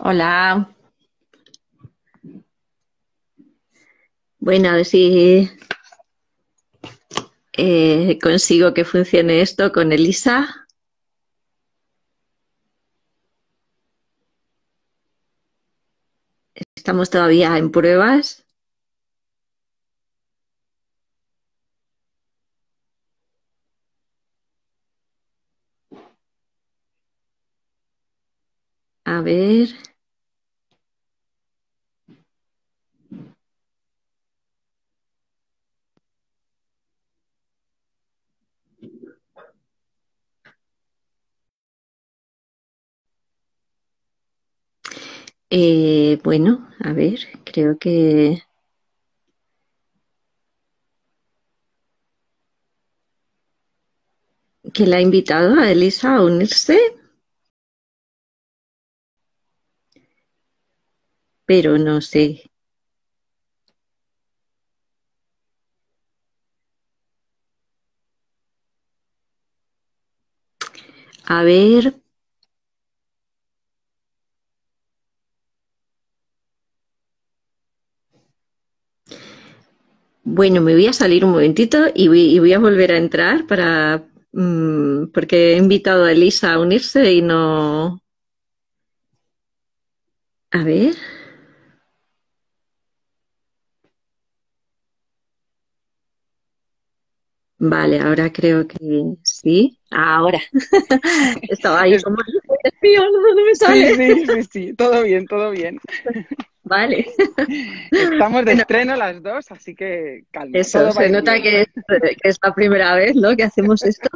Hola. Bueno, a ver si consigo que funcione esto con Elisa. Estamos todavía en pruebas. A ver. Bueno, a ver, creo que la ha invitado a Elisa a unirse, pero no sé. A ver, bueno, me voy a salir un momentito y voy a volver a entrar porque he invitado a Elisa a unirse y no. A ver. Vale, ahora creo que sí. Ahora. Estaba ahí Es- como, "Dios mío, no me sí, sale". sí, sí, sí, todo bien, todo bien. Vale. Estamos de Bueno, estreno las dos, así que calma, eso, todo va a se ir nota bien. que es la primera vez, ¿no?, que hacemos esto.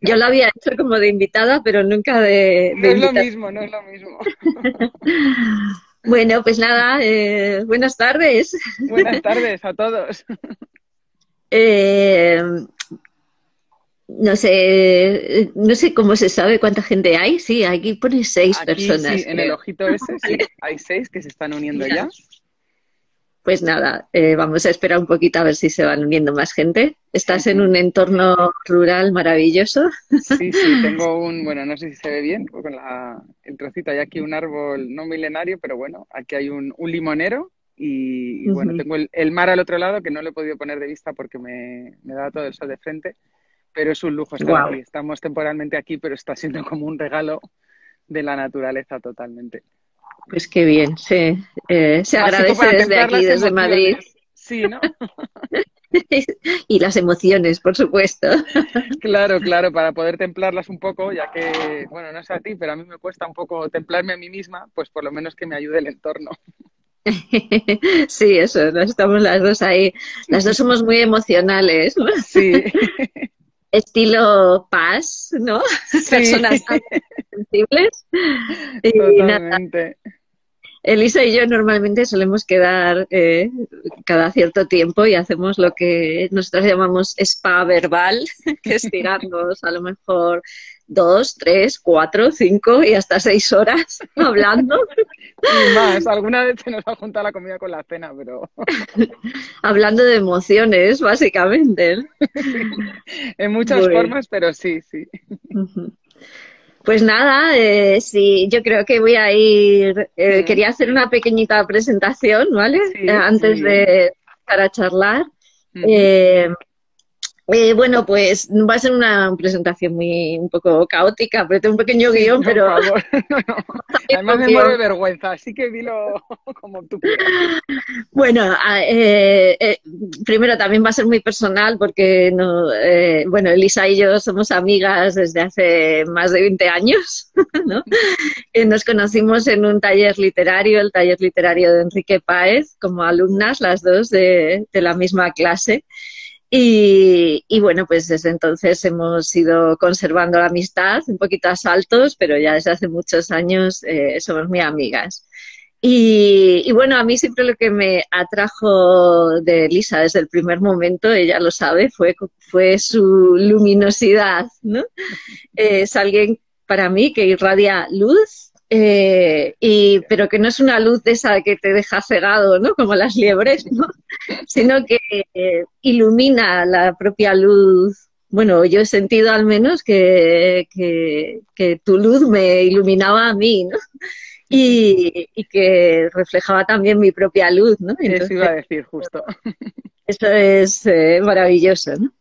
Yo lo había hecho como de invitada, pero nunca de No es lo invitada. mismo, no es lo mismo. Bueno, pues nada, buenas tardes. Buenas tardes a todos. Eh, no sé cómo se sabe cuánta gente hay. Sí, aquí pone seis Aquí sí, personas, en el creo. ojito ese, Vale. sí, hay 6 que se están uniendo Mira. ya. Pues nada, vamos a esperar un poquito a ver si se van uniendo más gente. Estás en Ujú. un entorno rural maravilloso. Sí, sí, tengo bueno, no sé si se ve bien, con el trocito, hay aquí un árbol no milenario, pero bueno, aquí hay un limonero y bueno, Ujú. tengo el mar al otro lado que no lo he podido poner de vista porque me da todo el sol de frente. Pero es un lujo estar Guau, aquí. Estamos temporalmente aquí, pero está siendo como un regalo de la naturaleza totalmente. pues qué bien. Se Básico agradece para desde templar aquí, las desde Madrid. emociones. Sí, ¿no? Y las emociones, por supuesto. Claro, claro, para poder templarlas un poco, ya que, bueno, no sé a ti, pero a mí me cuesta un poco templarme a mí misma, pues por lo menos que me ayude el entorno. Sí, eso, estamos las dos ahí. Las dos somos muy emocionales, ¿no? Sí, Estilo paz, ¿no? sí, Personas sensibles. Y nada, totalmente. Elisa y yo normalmente solemos quedar cada cierto tiempo y hacemos lo que nosotros llamamos spa verbal, que es tirarnos a lo mejor 2, 3, 4, 5 y hasta 6 horas hablando, Y más, alguna vez se nos ha juntado la comida con la cena, pero hablando de emociones, básicamente, ¿no? sí, en muchas Bueno. formas, pero sí, sí. Ujú. Pues nada, sí, yo creo que voy a ir. Mm, Quería hacer una pequeñita presentación, ¿vale? sí, muy Antes bien. de empezar a charlar. Ujú. Eh, bueno, pues va a ser una presentación un poco caótica, pero tengo un pequeño Sí, guión, no, por pero favor. No, no. Además un me muero de guión. vergüenza, así que dilo como tú quieras. Bueno, primero también va a ser muy personal porque no, bueno, Elisa y yo somos amigas desde hace más de 20 años, ¿no? Nos conocimos en un taller literario, el taller literario de Enrique Páez, como alumnas las dos de la misma clase. Y bueno, pues desde entonces hemos ido conservando la amistad, un poquito a saltos, pero ya desde hace muchos años somos muy amigas. Y bueno, a mí siempre lo que me atrajo de Elisa desde el primer momento, ella lo sabe, fue su luminosidad, ¿no? Es alguien para mí que irradia luz, pero que no es una luz de esa que te deja cegado, ¿no? Como las liebres, ¿no? Sino que ilumina la propia luz. Bueno, yo he sentido al menos que tu luz me iluminaba a mí, ¿no? y que reflejaba también mi propia luz, ¿no? Eso Entonces, iba a decir justo. eso es maravilloso, ¿no?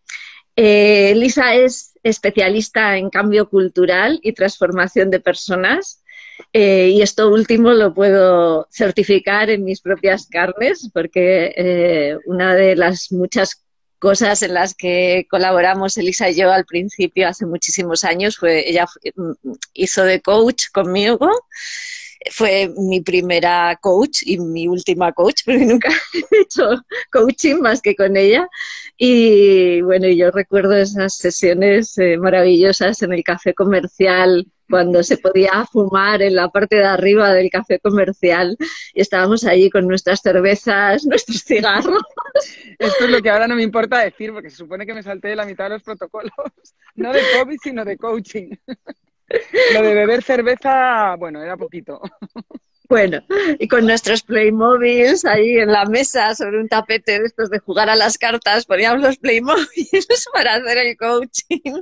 Elisa es especialista en cambio cultural y transformación de personas. Y esto último lo puedo certificar en mis propias carnes, porque una de las muchas cosas en las que colaboramos Elisa y yo al principio, hace muchísimos años, fue ella hizo de coach conmigo. Fue mi primera coach y mi última coach, porque nunca he hecho coaching más que con ella. Y bueno, yo recuerdo esas sesiones maravillosas en el café comercial, cuando se podía fumar en la parte de arriba del café comercial y estábamos allí con nuestras cervezas, nuestros cigarros. Esto es lo que ahora no me importa decir, porque se supone que me salté de la mitad de los protocolos, no de COVID, sino de coaching. Lo de beber cerveza, bueno, era poquito. Bueno, y con nuestros Playmobiles ahí en la mesa sobre un tapete de estos de jugar a las cartas, poníamos los Playmobiles para hacer el coaching.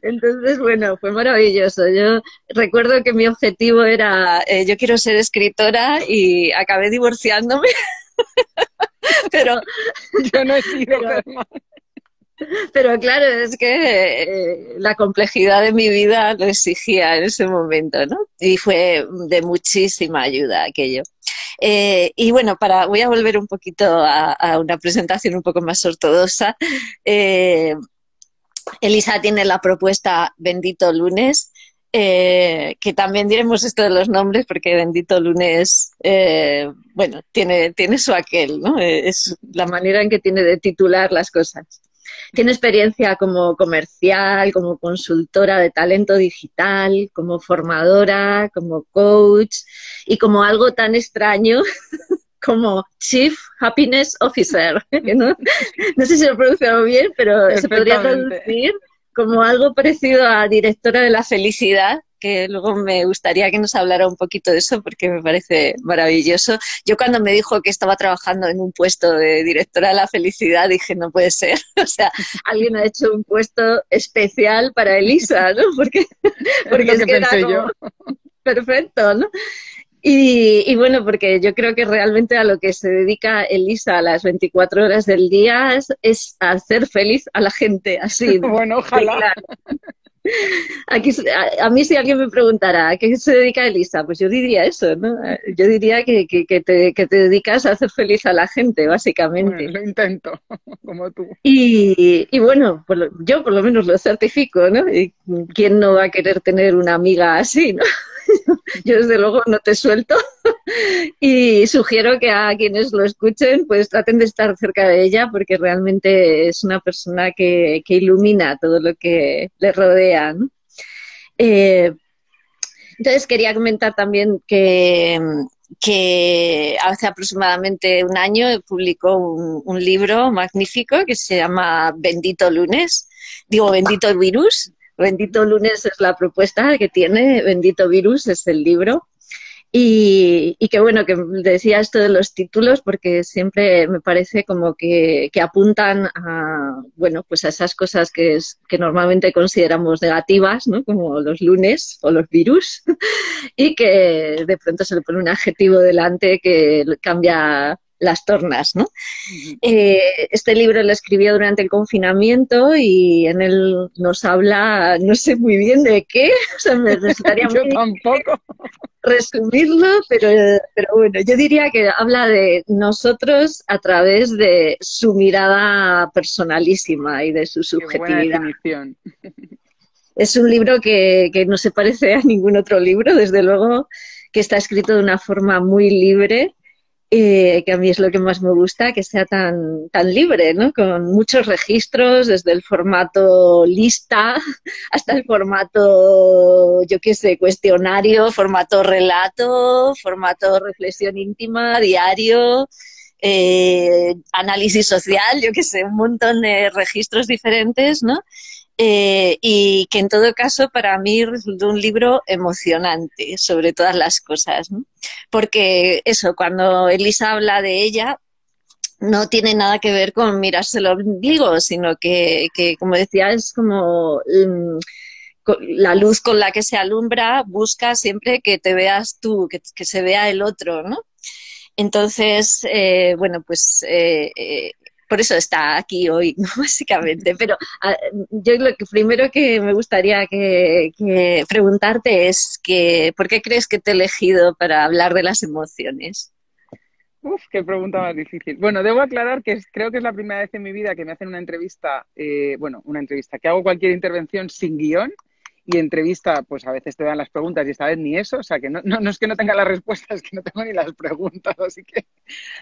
Entonces, bueno, fue maravilloso. Yo recuerdo que mi objetivo era, yo quiero ser escritora y acabé divorciándome, pero, Yo no he sido, pero claro, es que la complejidad de mi vida lo exigía en ese momento, ¿no? Y fue de muchísima ayuda aquello. Y bueno, voy a volver un poquito a una presentación un poco más ortodoxa. Elisa tiene la propuesta Bendito Lunes, que también diremos esto de los nombres porque Bendito Lunes, bueno, tiene su aquel, ¿no? Es la manera en que tiene de titular las cosas. Tiene experiencia como comercial, como consultora de talento digital, como formadora, como coach y como algo tan extraño como Chief Happiness Officer. ¿No? No sé si lo he pronunciado bien, pero se podría traducir como algo parecido a directora de la felicidad, que luego me gustaría que nos hablara un poquito de eso porque me parece maravilloso. Yo cuando me dijo que estaba trabajando en un puesto de directora de la felicidad dije, no puede ser, o sea, alguien ha hecho un puesto especial para Elisa, ¿no? Porque es que era como perfecto, ¿no? Y bueno, porque yo creo que realmente a lo que se dedica Elisa a las 24 horas del día es a hacer feliz a la gente, así. Bueno, ojalá. Claro. Aquí, a mí si alguien me preguntara ¿a qué se dedica Elisa? Pues yo diría eso, ¿no? Yo diría que te dedicas a hacer feliz a la gente, básicamente. Bueno, lo intento, como tú. Y bueno, yo por lo menos lo certifico, ¿no? ¿Y quién no va a querer tener una amiga así, ¿no? Yo desde luego no te suelto y sugiero que a quienes lo escuchen pues traten de estar cerca de ella porque realmente es una persona que ilumina todo lo que le rodea, ¿no? Entonces quería comentar también que hace aproximadamente un año publicó un libro magnífico que se llama Bendito Lunes, digo Bendito Virus. Bendito Lunes es la propuesta que tiene, Bendito Virus es el libro. Y que bueno, que decía esto de los títulos porque siempre me parece como que apuntan a, bueno, pues a esas cosas que normalmente consideramos negativas, ¿no? Como los lunes o los virus, y que de pronto se le pone un adjetivo delante que cambia las tornas, ¿no? Este libro lo escribió durante el confinamiento y en él nos habla, no sé muy bien de qué, o sea, me resultaría Yo muy tampoco resumirlo, pero bueno, yo diría que habla de nosotros a través de su mirada personalísima y de su subjetividad. Qué buena definición. Es un libro que no se parece a ningún otro libro, desde luego, que está escrito de una forma muy libre, que a mí es lo que más me gusta, que sea tan libre, ¿no? Con muchos registros, desde el formato lista hasta el formato, yo qué sé, cuestionario, formato relato, formato reflexión íntima, diario, análisis social, yo qué sé, un montón de registros diferentes, ¿no? Y que en todo caso para mí resultó un libro emocionante sobre todas las cosas, ¿no? Porque eso, cuando Elisa habla de ella, no tiene nada que ver con mirarse el ombligo, sino que como decía, es como la luz con la que se alumbra busca siempre que te veas tú, que se vea el otro, ¿no? Entonces, bueno, pues por eso está aquí hoy, ¿no? Básicamente. Pero yo lo que primero que me gustaría que preguntarte es que, ¿por qué crees que te he elegido para hablar de las emociones? Uf, qué pregunta más difícil. Bueno, debo aclarar que creo que es la primera vez en mi vida que me hacen una entrevista, bueno, una entrevista, que hago cualquier intervención sin guión y entrevista, pues a veces te dan las preguntas y esta vez ni eso, o sea que no es que no tenga las respuestas, es que no tengo ni las preguntas, así que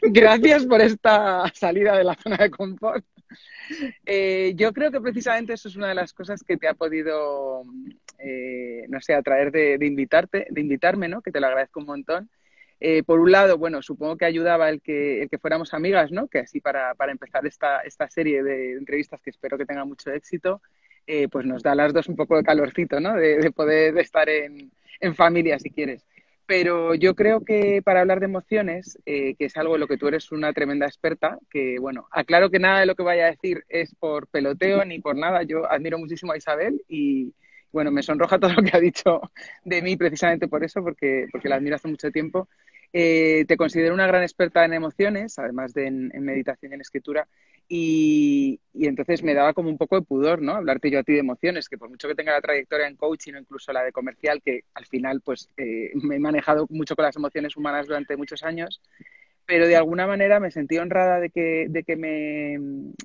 gracias por esta salida de la zona de confort. Yo creo que precisamente eso es una de las cosas que te ha podido, no sé, atraer de invitarme, ¿no? Que te lo agradezco un montón. Por un lado, bueno, supongo que ayudaba el que fuéramos amigas, ¿no? Que así para empezar esta serie de entrevistas que espero que tenga mucho éxito, pues nos da a las dos un poco de calorcito, ¿no? De poder estar en familia, si quieres. Pero yo creo que para hablar de emociones, que es algo en lo que tú eres una tremenda experta, que bueno, aclaro que nada de lo que vaya a decir es por peloteo ni por nada. Yo admiro muchísimo a Isabel y bueno, me sonroja todo lo que ha dicho de mí precisamente por eso, porque la admiro hace mucho tiempo. Te considero una gran experta en emociones, además de en meditación y en escritura, y entonces me daba como un poco de pudor, ¿no? Hablarte yo a ti de emociones, que por mucho que tenga la trayectoria en coaching o incluso la de comercial, que al final pues me he manejado mucho con las emociones humanas durante muchos años, pero de alguna manera me sentí honrada de que me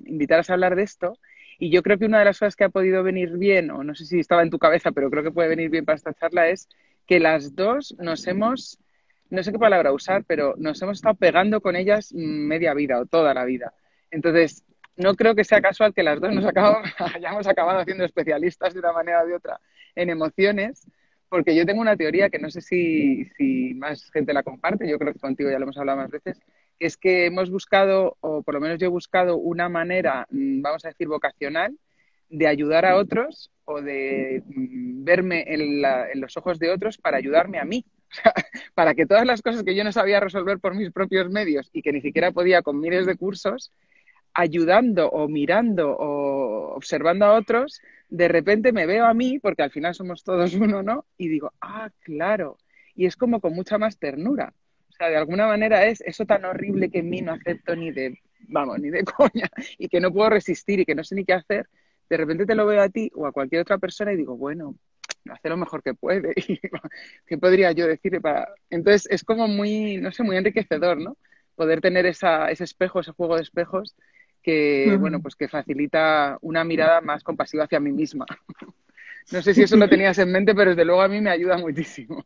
invitaras a hablar de esto. Y yo creo que una de las cosas que ha podido venir bien, o no sé si estaba en tu cabeza, pero creo que puede venir bien para esta charla, es que las dos nos hemos, no sé qué palabra usar, pero nos hemos estado pegando con ellas media vida o toda la vida. Entonces, no creo que sea casual que las dos hayamos acabado siendo especialistas de una manera o de otra en emociones, porque yo tengo una teoría que no sé si más gente la comparte, yo creo que contigo ya lo hemos hablado más veces, que es que hemos buscado, o por lo menos yo he buscado una manera, vamos a decir, vocacional de ayudar a otros o de verme en los ojos de otros para ayudarme a mí. O sea, para que todas las cosas que yo no sabía resolver por mis propios medios y que ni siquiera podía con miles de cursos, ayudando o mirando o observando a otros, de repente me veo a mí, porque al final somos todos uno, ¿no? Y digo, ah, claro. Y es como con mucha más ternura. O sea, de alguna manera es eso tan horrible que en mí no acepto ni de, vamos, ni de coña, y que no puedo resistir y que no sé ni qué hacer. De repente te lo veo a ti o a cualquier otra persona y digo, bueno, hace lo mejor que puede. Y digo, ¿qué podría yo decirle para...? Entonces es como muy, no sé, muy enriquecedor, ¿no? Poder tener ese espejo, ese juego de espejos que, bueno, pues que facilita una mirada más compasiva hacia mí misma. No sé si eso lo tenías en mente, pero desde luego a mí me ayuda muchísimo.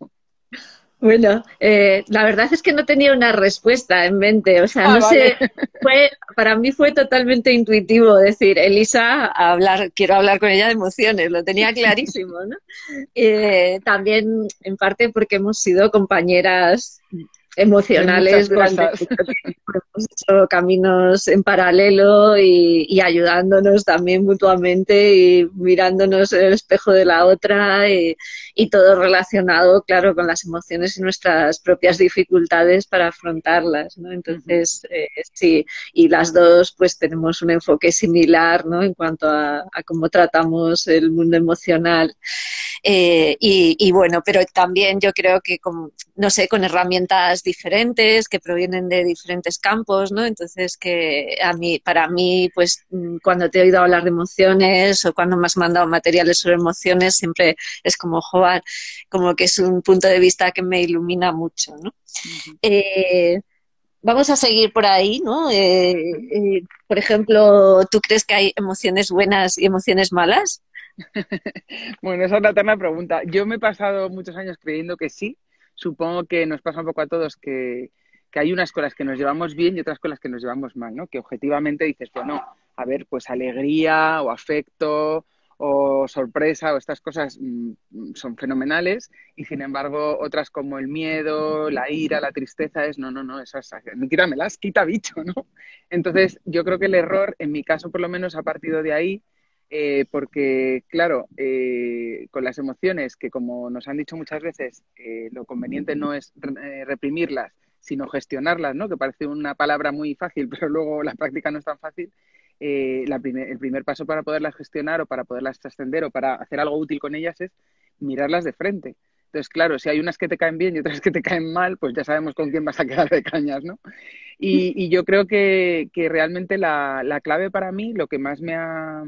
Bueno, la verdad es que no tenía una respuesta en mente, o sea, Ah, no vale. sé, para mí fue totalmente intuitivo decir, Elisa, quiero hablar con ella de emociones, lo tenía clarísimo, ¿no? También, en parte, porque hemos sido compañeras En emocionales muchas durante cosas. mucho tiempo, hemos hecho caminos en paralelo y ayudándonos también mutuamente y mirándonos en el espejo de la otra y todo relacionado, claro, con las emociones y nuestras propias dificultades para afrontarlas, ¿no? Ujú. Entonces, sí, y las dos pues tenemos un enfoque similar, ¿no? En cuanto a cómo tratamos el mundo emocional. Bueno, pero también yo creo que, no sé, con herramientas diferentes que provienen de diferentes campos, ¿no? Entonces, que para mí, pues cuando te he oído hablar de emociones o cuando me has mandado materiales sobre emociones, siempre es como, joder, como que es un punto de vista que me ilumina mucho, ¿no? Ujú. Eh, Vamos a seguir por ahí, ¿no? Ujú. Por ejemplo, ¿tú crees que hay emociones buenas y emociones malas? Bueno, esa es la eterna pregunta. Yo me he pasado muchos años creyendo que sí. Supongo que nos pasa un poco a todos que hay unas con las que nos llevamos bien y otras con las que nos llevamos mal, ¿no? Que objetivamente dices, bueno, a ver, pues alegría o afecto o sorpresa o estas cosas son fenomenales y sin embargo otras como el miedo, la ira, la tristeza es, no, esas, quítamelas, quita bicho, ¿no? Entonces yo creo que el error, en mi caso por lo menos, ha partido de ahí porque, claro, con las emociones, que como nos han dicho muchas veces, lo conveniente no es reprimirlas, sino gestionarlas, ¿no? Que parece una palabra muy fácil, pero luego la práctica no es tan fácil. el primer paso para poderlas gestionar o para poderlas trascender o para hacer algo útil con ellas es mirarlas de frente. Entonces, claro, si hay unas que te caen bien y otras que te caen mal, pues ya sabemos con quién vas a quedar de cañas, ¿no? Y yo creo que realmente la clave para mí, lo que más me ha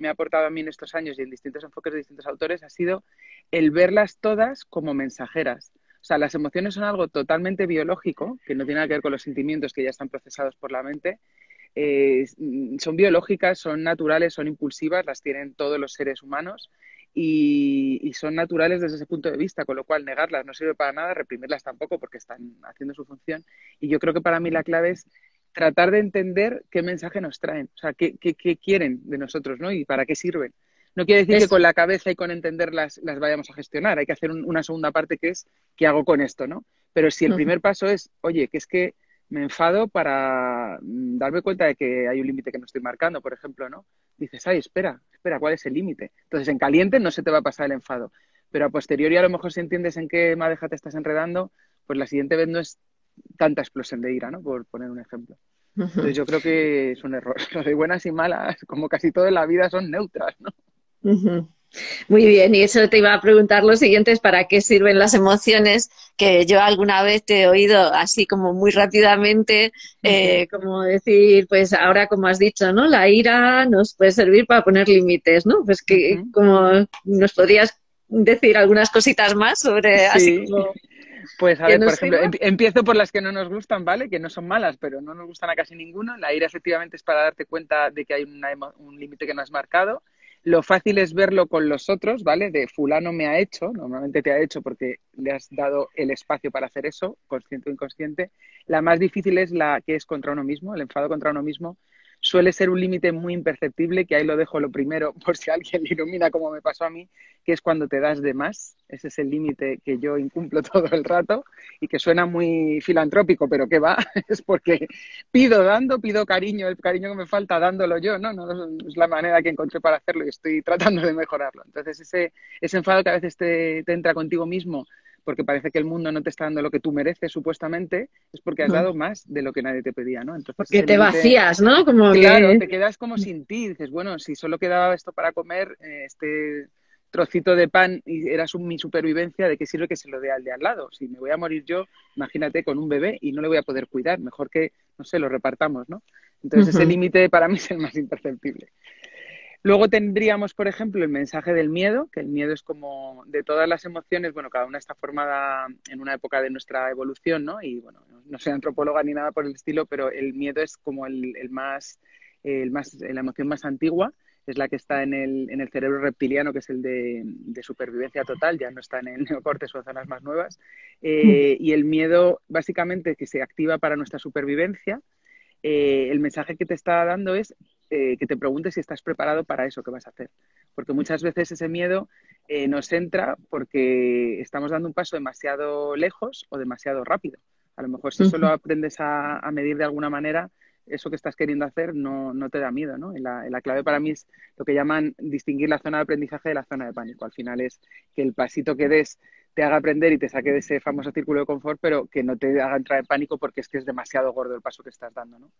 aportado a mí en estos años y en distintos enfoques de distintos autores, ha sido el verlas todas como mensajeras. O sea, las emociones son algo totalmente biológico, que no tiene nada que ver con los sentimientos que ya están procesados por la mente. Son biológicas, son naturales, son impulsivas, las tienen todos los seres humanos y son naturales desde ese punto de vista, con lo cual negarlas no sirve para nada, reprimirlas tampoco porque están haciendo su función. Y yo creo que para mí la clave es tratar de entender qué mensaje nos traen, o sea, qué quieren de nosotros, ¿no? Y para qué sirven. No quiere decir que Es, con la cabeza y con entenderlas las vayamos a gestionar. Hay que hacer una segunda parte que es ¿qué hago con esto, no? Pero si el primer paso es, oye, que es que me enfado para darme cuenta de que hay un límite que no estoy marcando, por ejemplo, ¿no? Dices, ay, espera, ¿cuál es el límite? Entonces, en caliente no se te va a pasar el enfado. Pero a posteriori, a lo mejor si entiendes en qué madeja te estás enredando, pues la siguiente vez no es tanta explosión de ira, ¿no? Por poner un ejemplo. Entonces, yo creo que es un error. Lo de buenas y malas, como casi todo en la vida, son neutras, ¿no? Muy bien, y eso te iba a preguntar lo siguiente, es para qué sirven las emociones, que yo alguna vez te he oído así como muy rápidamente, como decir, pues ahora como has dicho, ¿no? La ira nos puede servir para poner límites, ¿no? Pues que como nos podrías decir algunas cositas más sobre así Sí, como pues a que ver, por nos ejemplo, sirva. empiezo por las que no nos gustan, ¿vale? Que no son malas, pero no nos gustan a casi ninguna. La ira efectivamente es para darte cuenta de que hay un límite que no has marcado. Lo fácil es verlo con los otros, ¿vale? De fulano me ha hecho, normalmente te ha hecho porque le has dado el espacio para hacer eso, consciente o inconsciente. La más difícil es la que es contra uno mismo, el enfado contra uno mismo. Suele ser un límite muy imperceptible, que ahí lo dejo lo primero por si alguien le ilumina como me pasó a mí, que es cuando te das de más. Ese es el límite que yo incumplo todo el rato y que suena muy filantrópico, pero ¿qué va? Es porque pido cariño, el cariño que me falta dándolo yo, ¿no? No es la manera que encontré para hacerlo y estoy tratando de mejorarlo. Entonces, ese enfado que a veces te entra contigo mismo porque parece que el mundo no te está dando lo que tú mereces, supuestamente, es porque has dado más de lo que nadie te pedía, ¿no? Entonces, Porque ese te límite, vacías, ¿no? Como claro, que... te quedas como sin ti. Dices, bueno, si solo quedaba esto para comer, este trocito de pan y era mi supervivencia, ¿de qué sirve que se lo dé al de al lado? Si me voy a morir yo, imagínate, con un bebé y no le voy a poder cuidar, mejor que, no sé, lo repartamos, ¿no? Entonces ese límite para mí es el más imperceptible. Luego tendríamos, por ejemplo, el mensaje del miedo, que el miedo es como de todas las emociones, bueno, cada una está formada en una época de nuestra evolución, ¿no? Y bueno, no soy antropóloga ni nada por el estilo, pero el miedo es como la emoción más antigua, es la que está en el cerebro reptiliano, que es el de supervivencia total, ya no está en el neocortes o zonas más nuevas. Y el miedo, básicamente, que se activa para nuestra supervivencia, el mensaje que te está dando es que te preguntes si estás preparado para eso que vas a hacer. Porque muchas veces ese miedo nos entra porque estamos dando un paso demasiado lejos o demasiado rápido. A lo mejor si solo aprendes a medir de alguna manera, eso que estás queriendo hacer no te da miedo, ¿no? La clave para mí es lo que llaman distinguir la zona de aprendizaje de la zona de pánico. Al final es que el pasito que des te haga aprender y te saque de ese famoso círculo de confort, pero que no te haga entrar en pánico porque es que es demasiado gordo el paso que estás dando, ¿no?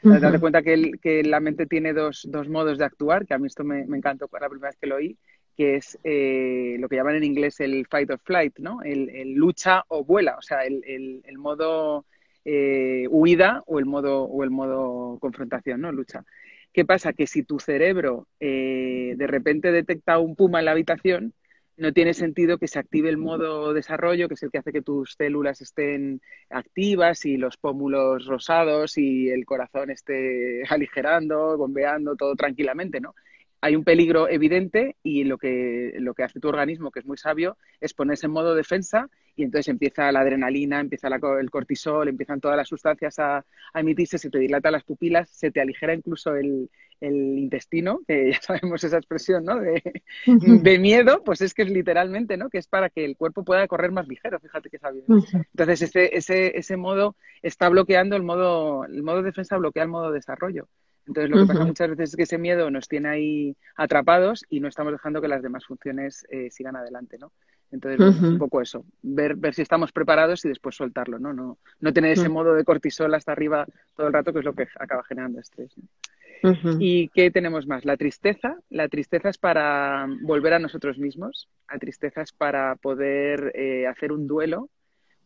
Date cuenta que la mente tiene dos modos de actuar, que a mí esto me encantó la primera vez que lo oí, que es lo que llaman en inglés el fight or flight, ¿no? El lucha o vuela, o sea, el modo huida o el modo confrontación, ¿no? Lucha. ¿Qué pasa? Que si tu cerebro de repente detecta un puma en la habitación, no tiene sentido que se active el modo desarrollo, que es el que hace que tus células estén activas y los pómulos rosados y el corazón esté aligerando, bombeando, todo tranquilamente, ¿no? Hay un peligro evidente y lo que hace tu organismo, que es muy sabio, es ponerse en modo defensa y entonces empieza la adrenalina, empieza el cortisol, empiezan todas las sustancias a emitirse, se te dilatan las pupilas, se te aligera incluso el intestino, que ya sabemos esa expresión, ¿no? De miedo, pues es que es literalmente, ¿no? Que es para que el cuerpo pueda correr más ligero, fíjate que sabio, ¿no? Entonces ese modo está bloqueando el modo defensa bloquea el modo desarrollo. Entonces lo que pasa muchas veces es que ese miedo nos tiene ahí atrapados y no estamos dejando que las demás funciones sigan adelante, ¿no? Entonces, bueno, un poco eso, ver si estamos preparados y después soltarlo, ¿no? No tener ese modo de cortisol hasta arriba todo el rato, que es lo que acaba generando estrés, ¿no? Ujú, ¿Y qué tenemos más? La tristeza. La tristeza es para volver a nosotros mismos. La tristeza es para poder hacer un duelo,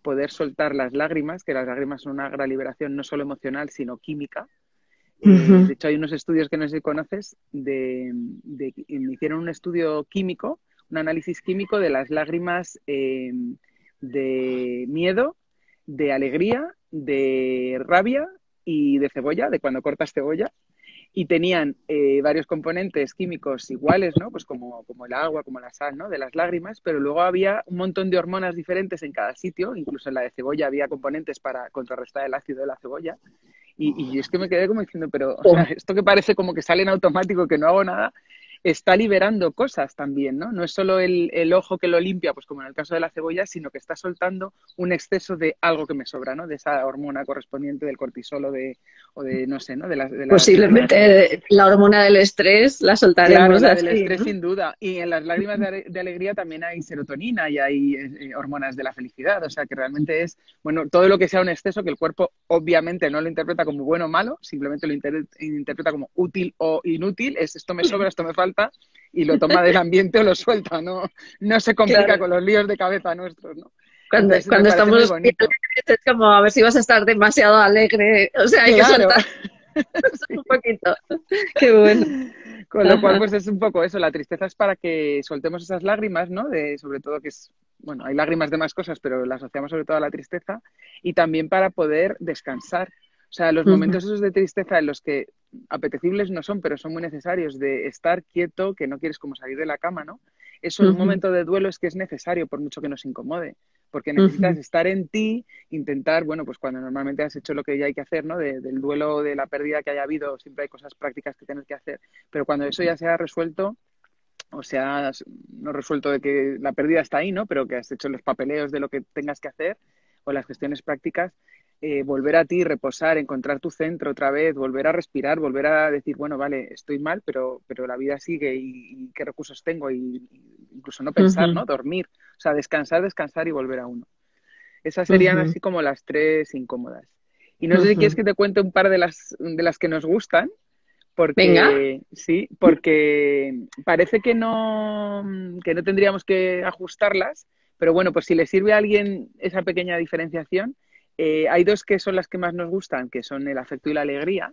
poder soltar las lágrimas, que las lágrimas son una gran liberación no solo emocional, sino química. ujú, De hecho, hay unos estudios que no sé si conoces, hicieron un estudio químico, un análisis químico de las lágrimas de miedo, de alegría, de rabia y de cebolla, de cuando cortas cebolla, y tenían varios componentes químicos iguales, ¿no? Pues como el agua, como la sal, ¿no? De las lágrimas, pero luego había un montón de hormonas diferentes en cada sitio, incluso en la de cebolla había componentes para contrarrestar el ácido de la cebolla. Y es que me quedé como diciendo, pero o sea, oh, esto que parece como que sale en automático, que no hago nada, está liberando cosas también, ¿no? No es solo el ojo que lo limpia, pues como en el caso de la cebolla, sino que está soltando un exceso de algo que me sobra, ¿no? De esa hormona correspondiente del cortisol o de no sé, ¿no? posiblemente la hormona del estrés la Claro, soltaremos la del así, estrés ¿no? sin duda. Y en las lágrimas de alegría también hay serotonina y hay hormonas de la felicidad. O sea que realmente es, bueno, todo lo que sea un exceso que el cuerpo obviamente no lo interpreta como bueno o malo, simplemente lo interpreta como útil o inútil. Es esto me sobra, esto me falta y lo toma del ambiente o lo suelta. No, no se complica Claro. con los líos de cabeza nuestros, ¿no? Cuando, Entonces me cuando parece muy estamos bien bonito. alegres es como a ver si vas a estar demasiado alegre. O sea, hay que Claro. soltar un poquito. Qué bueno. Con lo cual, Ajá. pues es un poco eso, la tristeza es para que soltemos esas lágrimas, ¿no? De, sobre todo que es, bueno, hay lágrimas de más cosas, pero las asociamos sobre todo a la tristeza, y también para poder descansar. O sea, los Ujú, momentos esos de tristeza en los que apetecibles no son, pero son muy necesarios, de estar quieto, que no quieres como salir de la cama, ¿no? Eso en un ujú, momento de duelo es que es necesario, por mucho que nos incomode, porque necesitas ujú, estar en ti, intentar, bueno, pues cuando normalmente has hecho lo que ya hay que hacer, ¿no? Del duelo, de la pérdida que haya habido, siempre hay cosas prácticas que tienes que hacer, pero cuando eso ya se ha resuelto, o sea, no resuelto de que la pérdida está ahí, ¿no? Pero que has hecho los papeleos de lo que tengas que hacer o las gestiones prácticas, volver a ti, reposar, encontrar tu centro otra vez, volver a respirar, volver a decir, bueno, vale, estoy mal, pero la vida sigue y qué recursos tengo y incluso no pensar, ujú, ¿no? Dormir, o sea, descansar, descansar y volver a uno. Esas serían ujú, así como las tres incómodas. Y no sé si quieres ujú. que te cuente un par de las que nos gustan, Venga. porque sí, porque parece que no tendríamos que ajustarlas, pero bueno, pues si le sirve a alguien esa pequeña diferenciación, hay dos que son las que más nos gustan, que son el afecto y la alegría,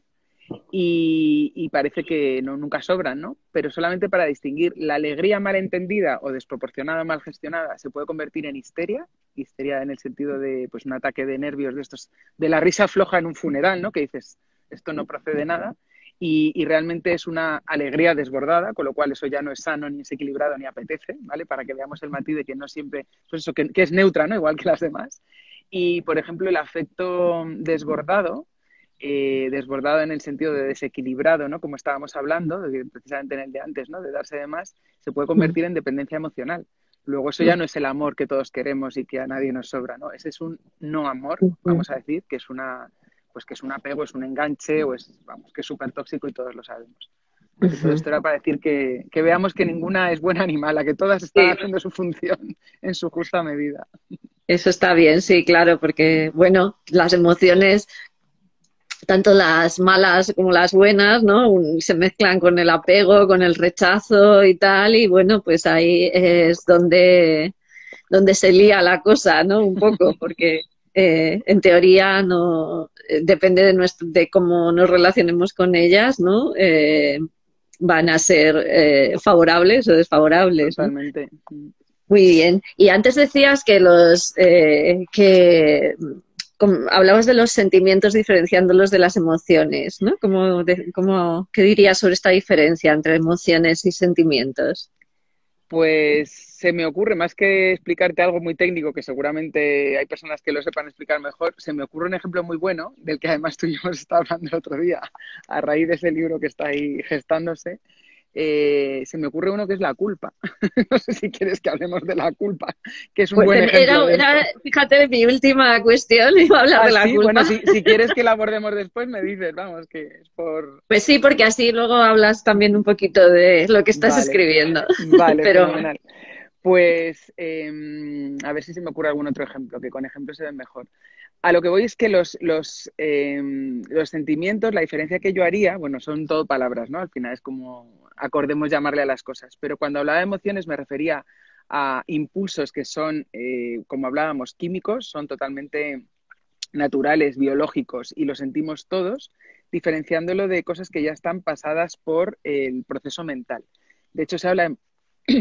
y parece que no, nunca sobran, ¿no? Pero solamente para distinguir la alegría mal entendida o desproporcionada o mal gestionada se puede convertir en histeria, histeria en el sentido de pues un ataque de nervios de estos, de la risa floja en un funeral, ¿no? Que dices, esto no procede nada, y realmente es una alegría desbordada, con lo cual eso ya no es sano, ni es equilibrado, ni apetece, ¿vale? Para que veamos el matiz de que no siempre, pues eso, que es neutra, ¿no? Igual que las demás. Y, por ejemplo, el afecto desbordado, desbordado en el sentido de desequilibrado, ¿no? Como estábamos hablando, precisamente en el de antes, ¿no? De darse de más, se puede Ujú, convertir en dependencia emocional. Luego eso ya ujú, no es el amor que todos queremos y que a nadie nos sobra, ¿no? Ese es un no amor, ujú, vamos a decir, que es una, pues que es un apego, es un enganche o es, vamos, que es súper tóxico y todos lo sabemos. ¿Vale? Todo ujú. esto era para decir que veamos que ninguna es buena ni mala, que todas están Sí, haciendo su función en su justa medida. eso está bien, sí, claro, porque, bueno, las emociones, tanto las malas como las buenas, ¿no? Se mezclan con el apego, con el rechazo y tal, y bueno, pues ahí es donde se lía la cosa, ¿no? Un poco, porque en teoría no depende de cómo nos relacionemos con ellas, ¿no? Van a ser favorables o desfavorables, ¿no? Totalmente. Muy bien. Y antes decías que hablabas de los sentimientos diferenciándolos de las emociones, ¿no? ¿Qué dirías sobre esta diferencia entre emociones y sentimientos? Pues se me ocurre, más que explicarte algo muy técnico, que seguramente hay personas que lo sepan explicar mejor, se me ocurre un ejemplo muy bueno, del que además tú y yo hemos estado hablando el otro día, a raíz de ese libro que está ahí gestándose. Se me ocurre uno que es la culpa. No sé si quieres que hablemos de la culpa, que es un Pues buen ejemplo de era, esto. fíjate, mi última cuestión, iba a hablar Ah, de la sí, bueno, culpa. si quieres que la abordemos después, me dices, vamos, que es por... Pues sí, porque así luego hablas también un poquito de lo que estás Vale, escribiendo. vale, Pero fenomenal. Pues a ver si se me ocurre algún otro ejemplo, que con ejemplos se ven mejor. A lo que voy es que los sentimientos, la diferencia que yo haría, bueno, son todo palabras, ¿no? Al final es como acordemos llamarle a las cosas. Pero cuando hablaba de emociones me refería a impulsos que son, como hablábamos, químicos, son totalmente naturales, biológicos, y los sentimos todos, diferenciándolo de cosas que ya están pasadas por el proceso mental. De hecho, se habla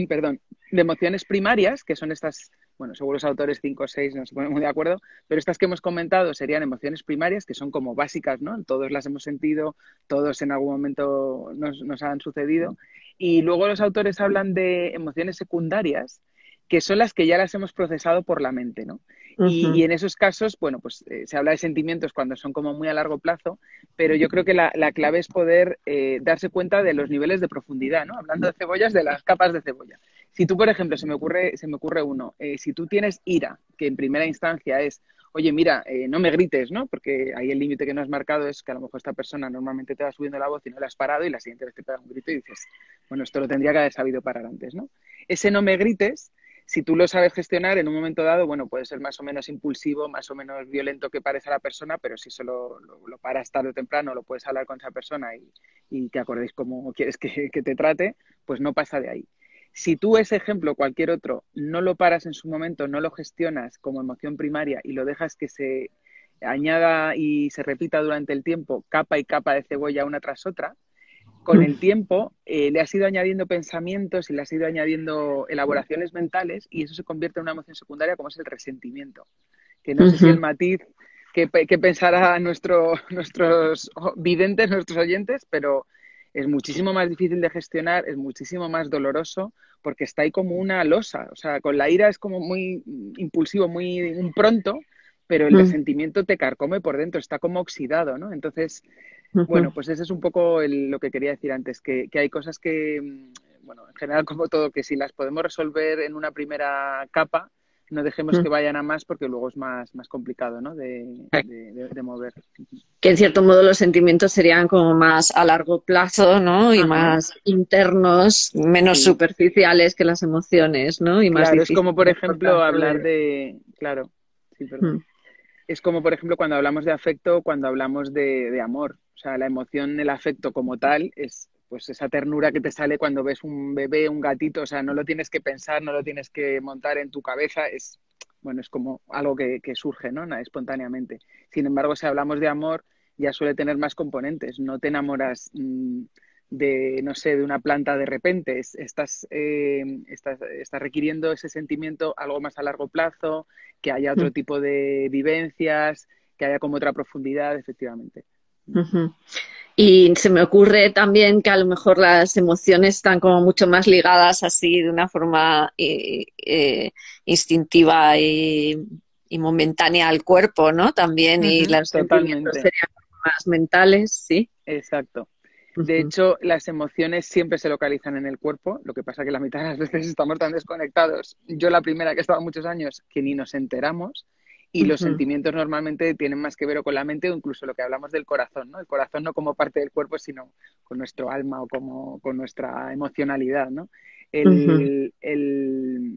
perdón, de emociones primarias, que son estas, bueno, según los autores 5 o 6 no se ponen muy de acuerdo, pero estas que hemos comentado serían emociones primarias, que son como básicas, ¿no? Todos las hemos sentido, todos en algún momento nos han sucedido. Y luego los autores hablan de emociones secundarias, que son las que ya las hemos procesado por la mente, ¿no? Y en esos casos, bueno, pues se habla de sentimientos cuando son como muy a largo plazo, pero yo creo que la clave es poder darse cuenta de los niveles de profundidad, ¿no? Hablando de cebollas, de las capas de cebolla. Si tú, por ejemplo, se me ocurre uno, si tú tienes ira, que en primera instancia es, oye, mira, no me grites, ¿no? Porque ahí el límite que no has marcado es que a lo mejor esta persona normalmente te va subiendo la voz y no la has parado y la siguiente vez te pega un grito y dices, bueno, esto lo tendría que haber sabido parar antes, ¿no? Ese no me grites, si tú lo sabes gestionar, en un momento dado, bueno, puede ser más o menos impulsivo, más o menos violento que parece a la persona, pero si eso lo paras tarde o temprano, lo puedes hablar con esa persona y que acordéis cómo quieres que te trate, pues no pasa de ahí. Si tú ese ejemplo, cualquier otro, no lo paras en su momento, no lo gestionas como emoción primaria y lo dejas que se añada y se repita durante el tiempo, capa y capa de cebolla una tras otra, con el tiempo le has ido añadiendo pensamientos y le has ido añadiendo elaboraciones mentales y eso se convierte en una emoción secundaria como es el resentimiento. Que no sé si el matiz que pensará nuestros videntes, nuestros oyentes, pero es muchísimo más difícil de gestionar, es muchísimo más doloroso porque está ahí como una losa. O sea, con la ira es como muy impulsivo, muy pronto, pero el resentimiento te carcome por dentro, está como oxidado, ¿no? Entonces, bueno, pues ese es un poco lo que quería decir antes, que hay cosas que, bueno, en general como todo, que si las podemos resolver en una primera capa, no dejemos que vayan a más porque luego es más complicado, ¿no? De mover. Que en cierto modo los sentimientos serían como más a largo plazo, ¿no? Y Ajá, más internos, menos sí. superficiales que las emociones, ¿no? Y más Claro, es como, difíciles, por por ejemplo, tanto, hablar de... de... Claro, sí, perdón. Es como, por ejemplo, cuando hablamos de afecto, cuando hablamos de amor. O sea, la emoción, el afecto como tal, es pues esa ternura que te sale cuando ves un bebé, un gatito. O sea, no lo tienes que pensar, no lo tienes que montar en tu cabeza. Es, bueno, es como algo que surge, ¿no? Espontáneamente. Sin embargo, si hablamos de amor, ya suele tener más componentes. No te enamoras de, no sé, de una planta de repente. Estás requiriendo ese sentimiento algo más a largo plazo, que haya otro tipo de vivencias, que haya como otra profundidad, efectivamente. Y se me ocurre también que a lo mejor las emociones están como mucho más ligadas así de una forma instintiva y momentánea al cuerpo, ¿no? También, y Ujú, los sentimientos totalmente, serían más mentales, ¿sí? exacto. De hecho, las emociones siempre se localizan en el cuerpo, lo que pasa que la mitad de las veces estamos tan desconectados. Yo la primera que he estado muchos años que ni nos enteramos y los sentimientos normalmente tienen más que ver o con la mente o incluso lo que hablamos del corazón, ¿no? El corazón no como parte del cuerpo, sino con nuestro alma o como con nuestra emocionalidad, ¿no?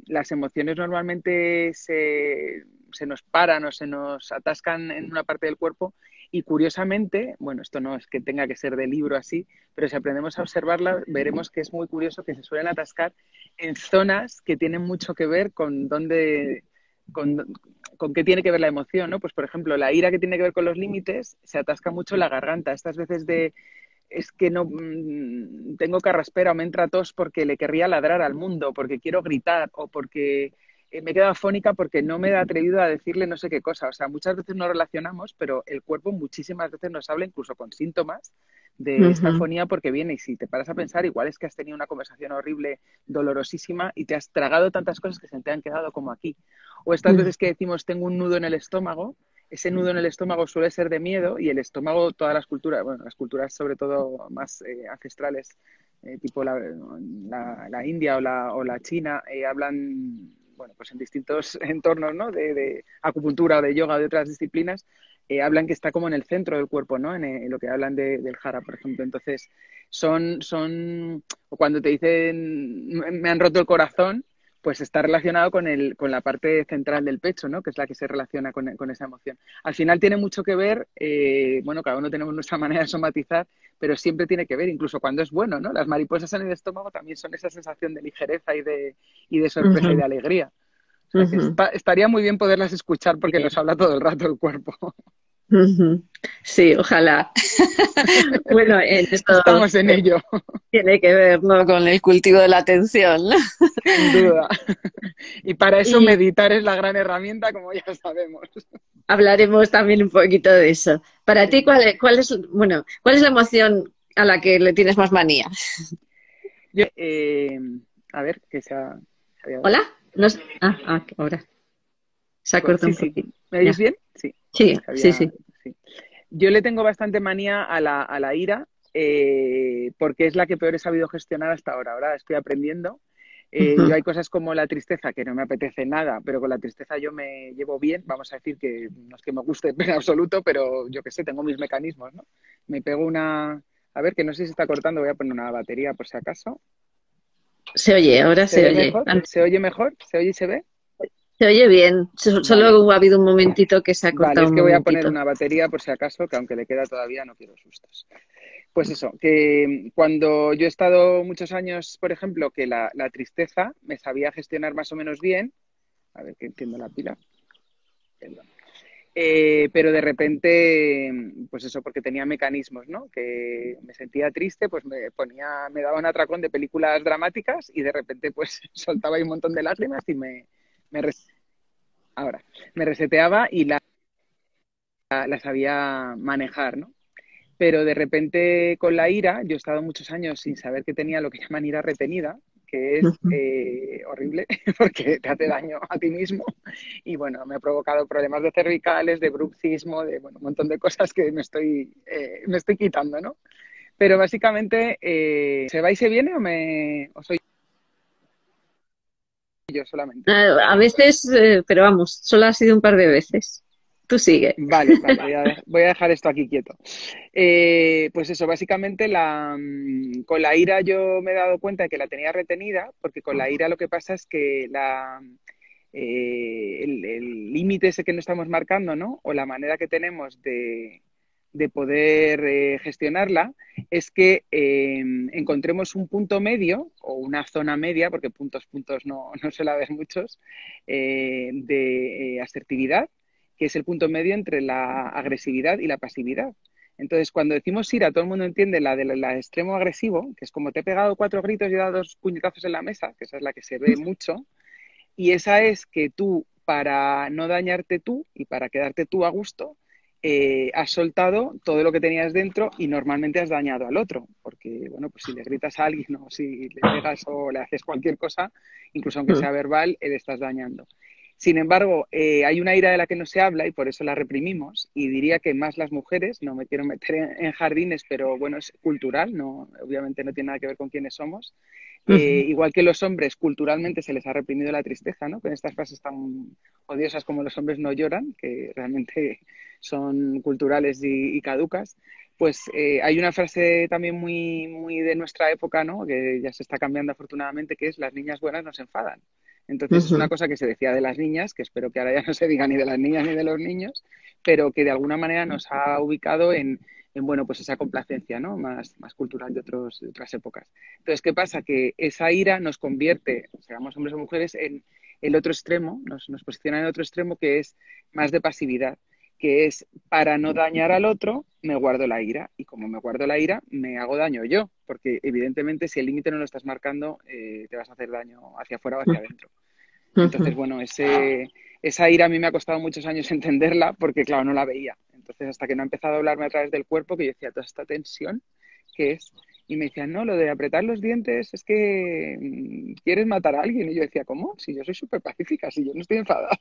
Las emociones normalmente se nos paran o se nos atascan en una parte del cuerpo y curiosamente, bueno, esto no es que tenga que ser de libro así, pero si aprendemos a observarla, veremos que es muy curioso que se suelen atascar en zonas que tienen mucho que ver con dónde, con qué tiene que ver la emoción, ¿no? Pues, por ejemplo, la ira que tiene que ver con los límites se atasca mucho en la garganta. Estas veces de es que no tengo carraspera o me entra tos porque le querría ladrar al mundo, porque quiero gritar o porque me he quedado afónica porque no me he atrevido a decirle no sé qué cosa. O sea, muchas veces nos relacionamos, pero el cuerpo muchísimas veces nos habla incluso con síntomas de esta afonía porque viene y si te paras a pensar, igual es que has tenido una conversación horrible, dolorosísima y te has tragado tantas cosas que se te han quedado como aquí. O estas veces que decimos tengo un nudo en el estómago, ese nudo en el estómago suele ser de miedo y el estómago, todas las culturas, bueno, las culturas sobre todo más ancestrales, tipo la India o la China, hablan, bueno, pues en distintos entornos, ¿no? De acupuntura o de yoga o de otras disciplinas, hablan que está como en el centro del cuerpo, ¿no? En lo que hablan del jara, por ejemplo. Entonces, o cuando te dicen, me han roto el corazón, pues está relacionado con la parte central del pecho, ¿no? Que es la que se relaciona con esa emoción. Al final tiene mucho que ver, bueno, cada uno tenemos nuestra manera de somatizar, pero siempre tiene que ver, incluso cuando es bueno, ¿no? Las mariposas en el estómago también son esa sensación de ligereza y de sorpresa y de Ujú, alegría. O sea que ujú. estaría muy bien poderlas escuchar porque Bien. nos habla todo el rato el cuerpo. Ujú. Sí, ojalá. Bueno, en esto Estamos en ello, tiene que ver, ¿no?, con el cultivo de la atención, ¿no? sin duda. Y para eso Y meditar es la gran herramienta, como ya sabemos. hablaremos también un poquito de eso. Para ti, bueno, cuál es la emoción a la que le tienes más manía? Yo, a ver, se había- ¿Hola? No sé. Ahora se ha cortado Sí, un sí. poquito. ¿Me oyes Ya. bien? Sí, Sí, sí, sabía, sí. sí. Yo le tengo bastante manía a la ira, porque es la que peor he sabido gestionar hasta ahora. Ahora estoy aprendiendo. Yo Ujú. hay cosas como la tristeza que no me apetece nada, pero con la tristeza yo me llevo bien. Vamos a decir que no es que me guste en absoluto, pero yo qué sé, tengo mis mecanismos, ¿no? Me pego una... A ver, que no sé si se está cortando, voy a poner una batería por si acaso. Se oye, ahora ¿Se se ve oye. mejor? ¿Se oye mejor? ¿Se oye y se ve? Se oye bien. Vale. Solo ha habido un momentito que se ha Vale, cortado es un que voy a poner momentito. una batería por si acaso, que aunque le queda todavía no quiero sustos. Pues eso, que cuando yo he estado muchos años, por ejemplo, que la tristeza me sabía gestionar más o menos bien, a ver que enciendo la pila, perdón. Pero de repente, pues eso, porque tenía mecanismos, ¿no? Que me sentía triste, pues me daba un atracón de películas dramáticas y de repente pues soltaba ahí un montón de lágrimas y me, res- ahora, me reseteaba y la sabía manejar, ¿no? Pero de repente con la ira, yo he estado muchos años sin saber que tenía lo que llaman ira retenida, que es Ujú. horrible porque te hace daño a ti mismo y bueno, me ha provocado problemas de cervicales, de bruxismo, de bueno, un montón de cosas que me estoy quitando, ¿no? Pero básicamente, ¿se va y se viene o soy yo solamente? A veces, pero vamos, solo ha sido un par de veces. Tú sigue. Vale, vale, voy a dejar esto aquí quieto. Pues eso, básicamente con la ira yo me he dado cuenta de que la tenía retenida, porque con la ira lo que pasa es que el límite ese que nos estamos marcando, ¿no? O la manera que tenemos de poder gestionarla es que encontremos un punto medio o una zona media, porque puntos no suele haber muchos, de asertividad, que es el punto medio entre la agresividad y la pasividad. Entonces, cuando decimos ira, todo el mundo entiende la del extremo agresivo, que es como te he pegado 4 gritos y he dado 2 puñetazos en la mesa, que esa es la que se ve mucho, y esa es que tú, para no dañarte tú y para quedarte tú a gusto, has soltado todo lo que tenías dentro y normalmente has dañado al otro, porque, bueno, pues si le gritas a alguien o si le pegas o le haces cualquier cosa, incluso aunque sea verbal, le estás dañando. Sin embargo, hay una ira de la que no se habla y por eso la reprimimos y diría que más las mujeres, no me quiero meter en jardines, pero bueno, es cultural, no, obviamente no tiene nada que ver con quiénes somos. Ujú. Igual que los hombres, culturalmente se les ha reprimido la tristeza, ¿no? Con estas frases tan odiosas como los hombres no lloran, que realmente son culturales y caducas. Pues hay una frase también muy de nuestra época, ¿no? Que ya se está cambiando afortunadamente, que es las niñas buenas no se enfadan. Entonces es una Ujú. cosa que se decía de las niñas, que espero que ahora ya no se diga ni de las niñas ni de los niños, pero que de alguna manera nos ha ubicado en bueno, pues esa complacencia, ¿no? Más cultural de otras épocas. Entonces, ¿qué pasa? Que esa ira nos convierte, seamos hombres o mujeres, en el otro extremo, nos posiciona en el otro extremo que es más de pasividad, que es para no dañar al otro, me guardo la ira. Y como me guardo la ira, me hago daño yo, porque evidentemente si el límite no lo estás marcando, te vas a hacer daño hacia afuera o hacia adentro. Entonces, Ujú. bueno, esa ira a mí me ha costado muchos años entenderla porque, claro, no la veía. Entonces, hasta que no ha empezado a hablarme a través del cuerpo, que yo decía, toda esta tensión, ¿qué es? Y me decían, no, lo de apretar los dientes es que quieres matar a alguien. Y yo decía, ¿cómo? Si yo soy súper pacífica, si yo no estoy enfadada.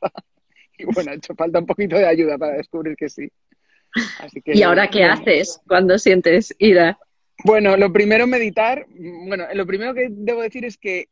Y bueno, ha hecho falta un poquito de ayuda para descubrir que sí. Así ¿Y que, ahora qué bueno, haces cuando sientes ira? bueno, lo primero meditar. Bueno, lo primero que debo decir es que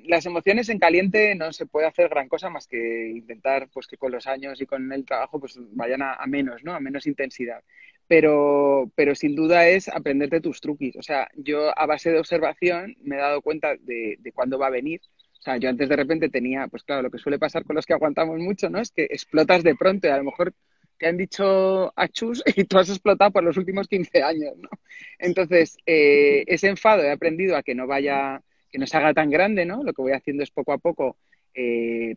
las emociones en caliente no se puede hacer gran cosa más que intentar pues que con los años y con el trabajo pues vayan a menos, ¿no? A menos intensidad. Pero sin duda es aprenderte tus truquis. O sea, yo a base de observación me he dado cuenta de cuándo va a venir. O sea, yo antes de repente tenía, pues claro, lo que suele pasar con los que aguantamos mucho, ¿no? Es que explotas de pronto y a lo mejor te han dicho achus y tú has explotado por los últimos 15 años, ¿no? Entonces, ese enfado he aprendido a que no vaya, que no se haga tan grande, ¿no? Lo que voy haciendo es poco a poco,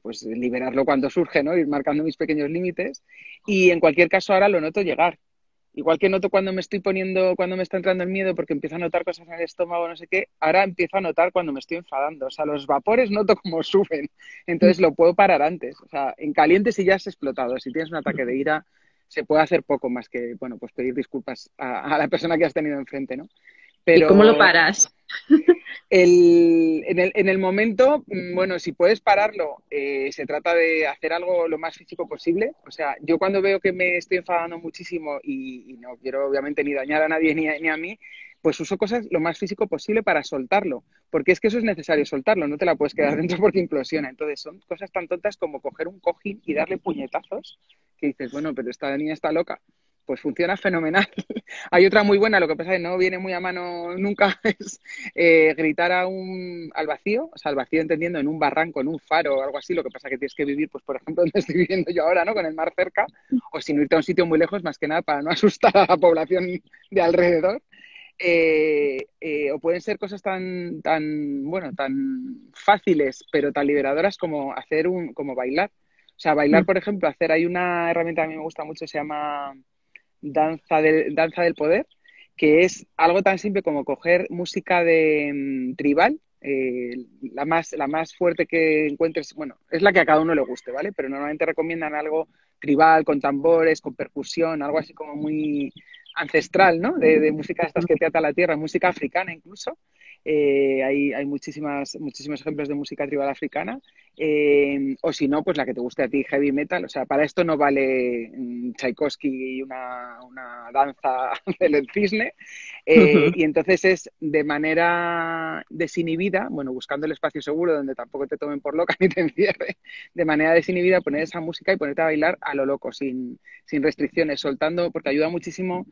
pues liberarlo cuando surge, ¿no? Ir marcando mis pequeños límites. Y en cualquier caso ahora lo noto llegar. Igual que noto cuando me estoy poniendo, cuando me está entrando el miedo porque empiezo a notar cosas en el estómago, no sé qué, ahora empiezo a notar cuando me estoy enfadando. O sea, los vapores noto cómo suben. Entonces lo puedo parar antes. O sea, en caliente si ya has explotado, si tienes un ataque de ira, se puede hacer poco más que, bueno, pues pedir disculpas a la persona que has tenido enfrente, ¿no? ¿Y cómo lo Pero paras? en el momento, bueno, si puedes pararlo, se trata de hacer algo lo más físico posible. O sea, yo cuando veo que me estoy enfadando muchísimo y no quiero obviamente ni dañar a nadie ni a mí, pues uso cosas lo más físico posible para soltarlo. Porque es que eso es necesario soltarlo, no te la puedes quedar dentro porque implosiona. Entonces son cosas tan tontas como coger un cojín y darle puñetazos que dices, bueno, pero esta niña está loca. Pues funciona fenomenal. Hay otra muy buena, lo que pasa es que no viene muy a mano nunca, es gritar al vacío, o sea, al vacío entendiendo en un barranco, en un faro o algo así, lo que pasa es que tienes que vivir, pues por ejemplo, donde estoy viviendo yo ahora, ¿no? Con el mar cerca, o sin irte a un sitio muy lejos, más que nada para no asustar a la población de alrededor. O pueden ser cosas bueno, tan fáciles, pero tan liberadoras como como bailar. O sea, bailar, por ejemplo, hay una herramienta que a mí me gusta mucho, se llama danza del poder, que es algo tan simple como coger música de tribal, la más fuerte que encuentres, bueno, es la que a cada uno le guste, ¿vale? Pero normalmente recomiendan algo tribal, con tambores, con percusión, algo así como muy ancestral, ¿no? De música estas que te ata a la tierra, música africana incluso. Hay muchísimos ejemplos de música tribal africana. O si no, pues la que te guste a ti, heavy metal. O sea, para esto no vale Tchaikovsky y una danza del cisne. Y entonces es de manera desinhibida, bueno, buscando el espacio seguro donde tampoco te tomen por loca ni te encierre, de manera desinhibida poner esa música y ponerte a bailar a lo loco, sin restricciones, soltando, porque ayuda muchísimo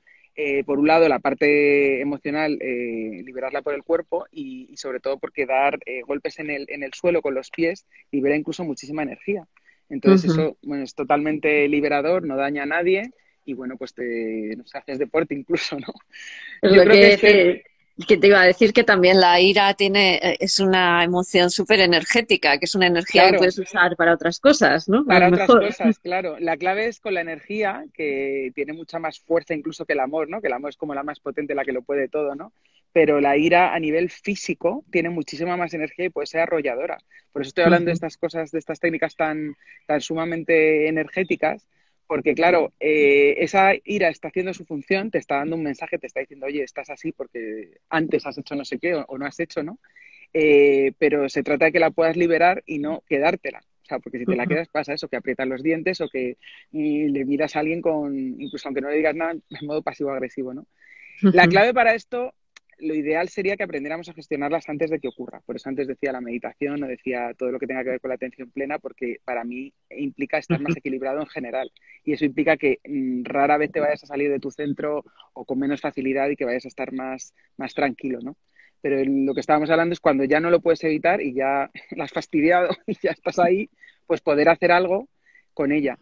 por un lado, la parte emocional, liberarla por el cuerpo y sobre todo porque dar golpes en el suelo con los pies libera incluso muchísima energía. Entonces Ujú. eso, bueno, es totalmente liberador, no daña a nadie y bueno, pues no sé, haces deporte incluso, ¿no? Es Yo lo creo que que te iba a decir, que también la ira es una emoción súper energética, que es una energía que claro, puedes usar para otras cosas, ¿no? A lo para otras mejor. cosas, claro. La clave es con la energía, que tiene mucha más fuerza incluso que el amor, ¿no? Que el amor es como la más potente, la que lo puede todo, ¿no? Pero la ira a nivel físico tiene muchísima más energía y puede ser arrolladora. Por eso estoy hablando de Ujú, estas cosas, de estas técnicas tan sumamente energéticas, porque claro, esa ira está haciendo su función, te está dando un mensaje, te está diciendo, oye, estás así porque antes has hecho no sé qué o no has hecho, ¿no? Pero se trata de que la puedas liberar y no quedártela. O sea, porque si te la ujú, quedas pasa eso, que aprietas los dientes o que le miras a alguien incluso aunque no le digas nada, en modo pasivo-agresivo, ¿no? La ujú. clave para esto, lo ideal sería que aprendiéramos a gestionarlas antes de que ocurra. Por eso antes decía la meditación o decía todo lo que tenga que ver con la atención plena, porque para mí implica estar más equilibrado en general. Y eso implica que rara vez te vayas a salir de tu centro o con menos facilidad y que vayas a estar más tranquilo, ¿no? Pero lo que estábamos hablando es cuando ya no lo puedes evitar y ya la has fastidiado y ya estás ahí, pues poder hacer algo con ella.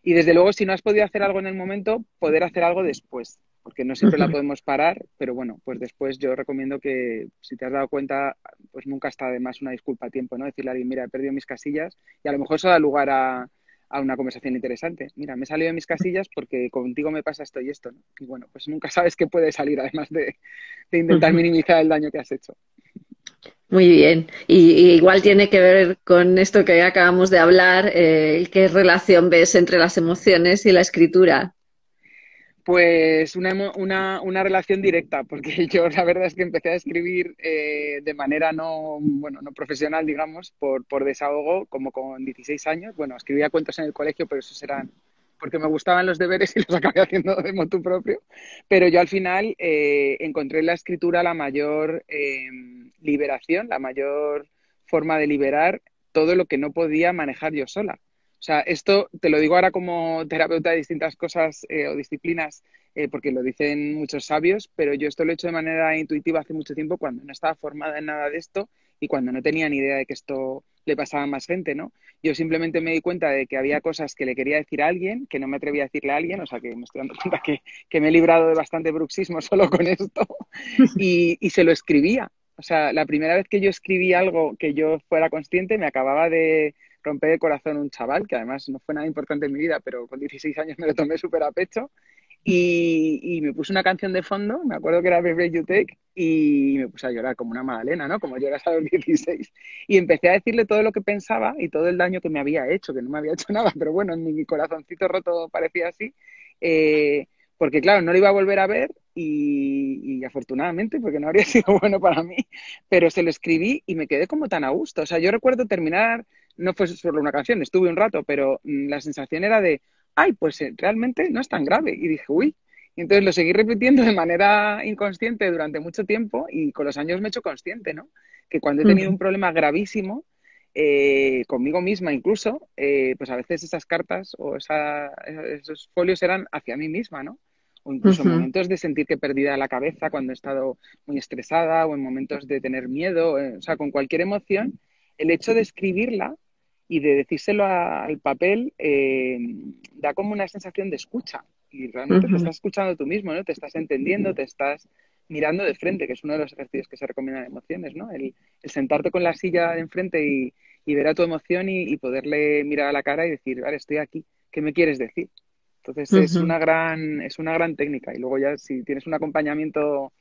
Y desde luego, si no has podido hacer algo en el momento, poder hacer algo después, porque no siempre la podemos parar, pero bueno, pues después yo recomiendo que si te has dado cuenta, pues nunca está de más una disculpa a tiempo, ¿no? Decirle a alguien, mira, he perdido mis casillas y a lo mejor eso da lugar a una conversación interesante. Mira, me he salido de mis casillas porque contigo me pasa esto y esto, ¿no? Y bueno, pues nunca sabes qué puede salir, además de intentar minimizar el daño que has hecho. Muy bien. Y igual tiene que ver con esto que acabamos de hablar, ¿qué relación ves entre las emociones y la escritura? Pues una relación directa, porque yo la verdad es que empecé a escribir de manera bueno, no profesional, digamos, por desahogo, como con 16 años. Bueno, escribía cuentos en el colegio, pero esos eran porque me gustaban los deberes y los acabé haciendo de motu propio. Pero yo al final encontré en la escritura la mayor liberación, la mayor forma de liberar todo lo que no podía manejar yo sola. O sea, esto te lo digo ahora como terapeuta de distintas cosas o disciplinas, porque lo dicen muchos sabios, pero yo esto lo he hecho de manera intuitiva hace mucho tiempo cuando no estaba formada en nada de esto y cuando no tenía ni idea de que esto le pasaba a más gente, ¿no? Yo simplemente me di cuenta de que había cosas que le quería decir a alguien, que no me atrevía a decirle a alguien, o sea que me estoy dando cuenta que me he librado de bastante bruxismo solo con esto, y se lo escribía. O sea, la primera vez que yo escribí algo que yo fuera consciente, me acababa de romper el corazón un chaval, que además no fue nada importante en mi vida, pero con 16 años me lo tomé súper a pecho. Y me puse una canción de fondo, me acuerdo que era The Break You Take, y me puse a llorar como una magdalena, ¿no? Como lloras a los 16. Y empecé a decirle todo lo que pensaba y todo el daño que me había hecho, que no me había hecho nada, pero bueno, en mi corazoncito roto parecía así. Porque claro, no lo iba a volver a ver y afortunadamente, porque no habría sido bueno para mí, pero se lo escribí y me quedé como tan a gusto. O sea, yo recuerdo terminar, no fue solo una canción, estuve un rato, pero la sensación era de, ay, pues realmente no es tan grave. Y dije, uy. Y entonces lo seguí repitiendo de manera inconsciente durante mucho tiempo y con los años me he hecho consciente, ¿no? Que cuando he tenido un problema gravísimo, conmigo misma incluso, pues a veces esas cartas o esos folios eran hacia mí misma, ¿no? O incluso en momentos de sentir que he perdido la cabeza cuando he estado muy estresada o en momentos de tener miedo, o sea, con cualquier emoción, el hecho de escribirla y de decírselo al papel da como una sensación de escucha y realmente te estás escuchando tú mismo, ¿no? Te estás entendiendo, te estás mirando de frente, que es uno de los ejercicios que se recomiendan en emociones, ¿no? El sentarte con la silla de enfrente y ver a tu emoción y poderle mirar a la cara y decir, vale, estoy aquí, ¿qué me quieres decir? Entonces es una gran técnica. Y luego ya si tienes un acompañamiento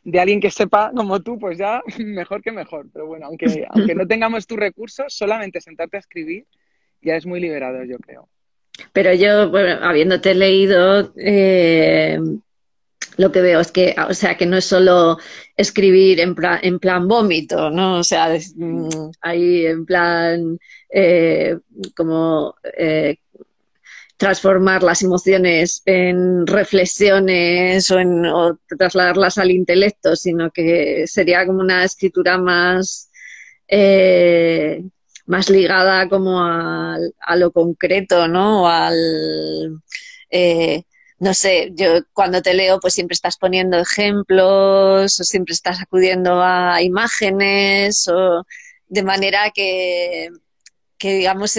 de alguien que sepa como tú, pues ya mejor que mejor. Pero bueno, aunque no tengamos tus recursos, solamente sentarte a escribir ya es muy liberador, yo creo. Pero yo, bueno, habiéndote leído, lo que veo es que, o sea, que no es solo escribir en plan vómito, ¿no? O sea, ahí en plan eh, como transformar las emociones en reflexiones o trasladarlas al intelecto, sino que sería como una escritura eh, más ligada como a lo concreto, ¿no? Eh, no sé, yo cuando te leo pues siempre estás poniendo ejemplos o siempre estás acudiendo a imágenes o de manera que digamos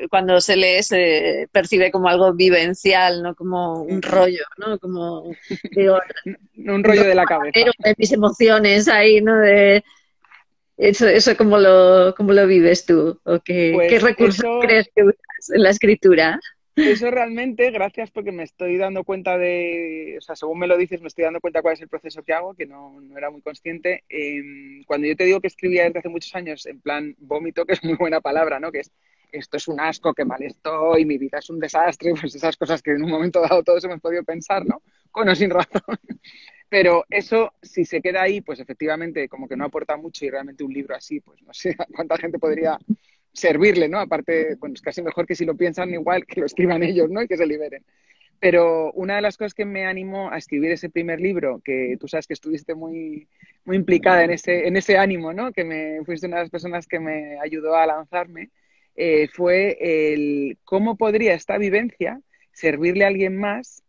cuando se lee se percibe como algo vivencial, no como un rollo, ¿no? Como digo, Un rollo de la cabeza. de mis emociones ahí, ¿no? De eso cómo lo vives tú o qué Pues recursos crees que usas en la escritura. eso realmente, gracias porque me estoy dando cuenta o sea, según me lo dices, me estoy dando cuenta cuál es el proceso que hago, que no era muy consciente. Cuando yo te digo que escribía desde hace muchos años en plan vómito, que es muy buena palabra, ¿no? Que es, esto es un asco, qué mal estoy, mi vida es un desastre, pues esas cosas que en un momento dado todos hemos podido pensar, ¿no? Con o sin razón. Pero eso, si se queda ahí, pues efectivamente como que no aporta mucho y realmente un libro así, pues no sé a cuánta gente podría servirle, ¿no? Aparte, bueno, es casi mejor que si lo piensan igual, que lo escriban ellos, ¿no? Y que se liberen. Pero una de las cosas que me animó a escribir ese primer libro, que tú sabes que estuviste muy implicada en ese ánimo, ¿no? Que fuiste una de las personas que me ayudó a lanzarme, fue el cómo podría esta vivencia servirle a alguien más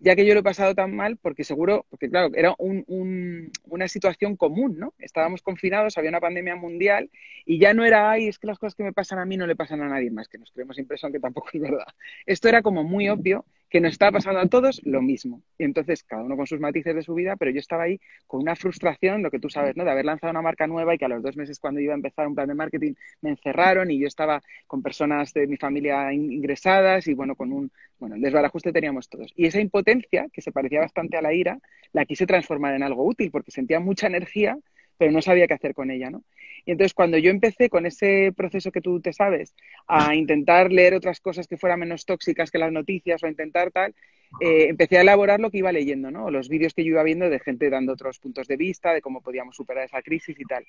ya que yo lo he pasado tan mal, porque seguro, porque claro, era una situación común, ¿no? Estábamos confinados, había una pandemia mundial y ya no era, ay, es que las cosas que me pasan a mí no le pasan a nadie más, que nos creemos impresión que tampoco es verdad. Esto era como muy obvio que nos estaba pasando a todos lo mismo. Y entonces, cada uno con sus matices de su vida, pero yo estaba ahí con una frustración, lo que tú sabes, ¿no? De haber lanzado una marca nueva y que a los 2 meses cuando iba a empezar un plan de marketing me encerraron y yo estaba con personas de mi familia ingresadas y bueno, bueno, el desbarajuste teníamos todos. Y esa impotencia, que se parecía bastante a la ira, la quise transformar en algo útil, porque sentía mucha energía, pero no sabía qué hacer con ella, ¿no? Y entonces cuando yo empecé con ese proceso que tú te sabes, a intentar leer otras cosas que fueran menos tóxicas que las noticias o a intentar tal, empecé a elaborar lo que iba leyendo, ¿no? Los vídeos que yo iba viendo de gente dando otros puntos de vista, de cómo podíamos superar esa crisis y tal.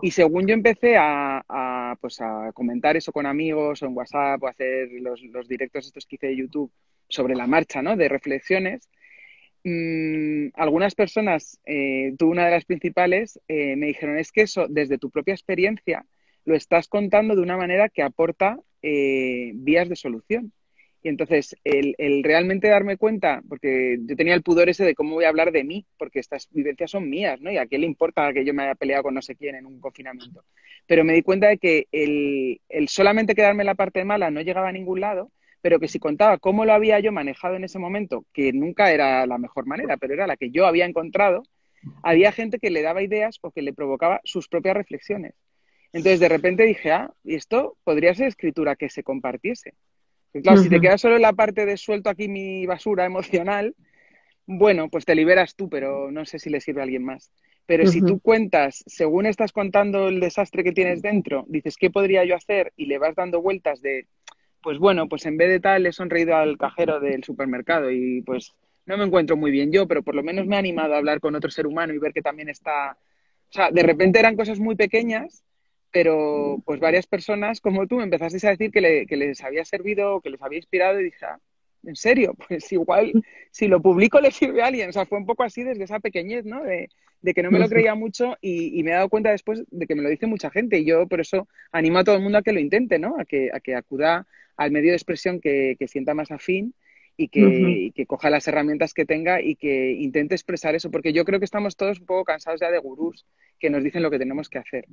Y según yo empecé pues a comentar eso con amigos o en WhatsApp o a hacer los directos estos que hice de YouTube sobre la marcha, ¿no? De reflexiones, algunas personas, tú una de las principales, me dijeron, es que eso desde tu propia experiencia lo estás contando de una manera que aporta vías de solución. Y entonces, el realmente darme cuenta, porque yo tenía el pudor ese de cómo voy a hablar de mí, porque estas vivencias son mías, ¿no? Y a qué le importa que yo me haya peleado con no sé quién en un confinamiento. Pero me di cuenta de que el solamente quedarme en la parte mala no llegaba a ningún lado, pero que si contaba cómo lo había yo manejado en ese momento, que nunca era la mejor manera, pero era la que yo había encontrado, había gente que le daba ideas o que le provocaba sus propias reflexiones. Entonces, de repente dije, ah, y esto podría ser escritura que se compartiese. Y claro, si te Ujú, quedas solo en la parte de suelto aquí mi basura emocional, bueno, pues te liberas tú, pero no sé si le sirve a alguien más. Pero si ujú. tú cuentas, según estás contando el desastre que tienes dentro, dices, ¿qué podría yo hacer? Y le vas dando vueltas de, pues bueno, pues en vez de tal he sonreído al cajero del supermercado y pues no me encuentro muy bien yo, pero por lo menos me ha animado a hablar con otro ser humano y ver que también está... O sea, de repente eran cosas muy pequeñas, pero pues varias personas como tú me empezasteis a decir que les había servido, que les había inspirado y dije, ah, ¿en serio? Pues igual si lo publico le sirve a alguien. O sea, fue un poco así desde esa pequeñez, ¿no? De que no me lo Ujú. creía mucho y me he dado cuenta después de que me lo dice mucha gente y yo por eso animo a todo el mundo a que lo intente, ¿no? A que acuda al medio de expresión que sienta más afín Ujú. y que coja las herramientas que tenga y que intente expresar eso, porque yo creo que estamos todos un poco cansados ya de gurús que nos dicen lo que tenemos que hacer.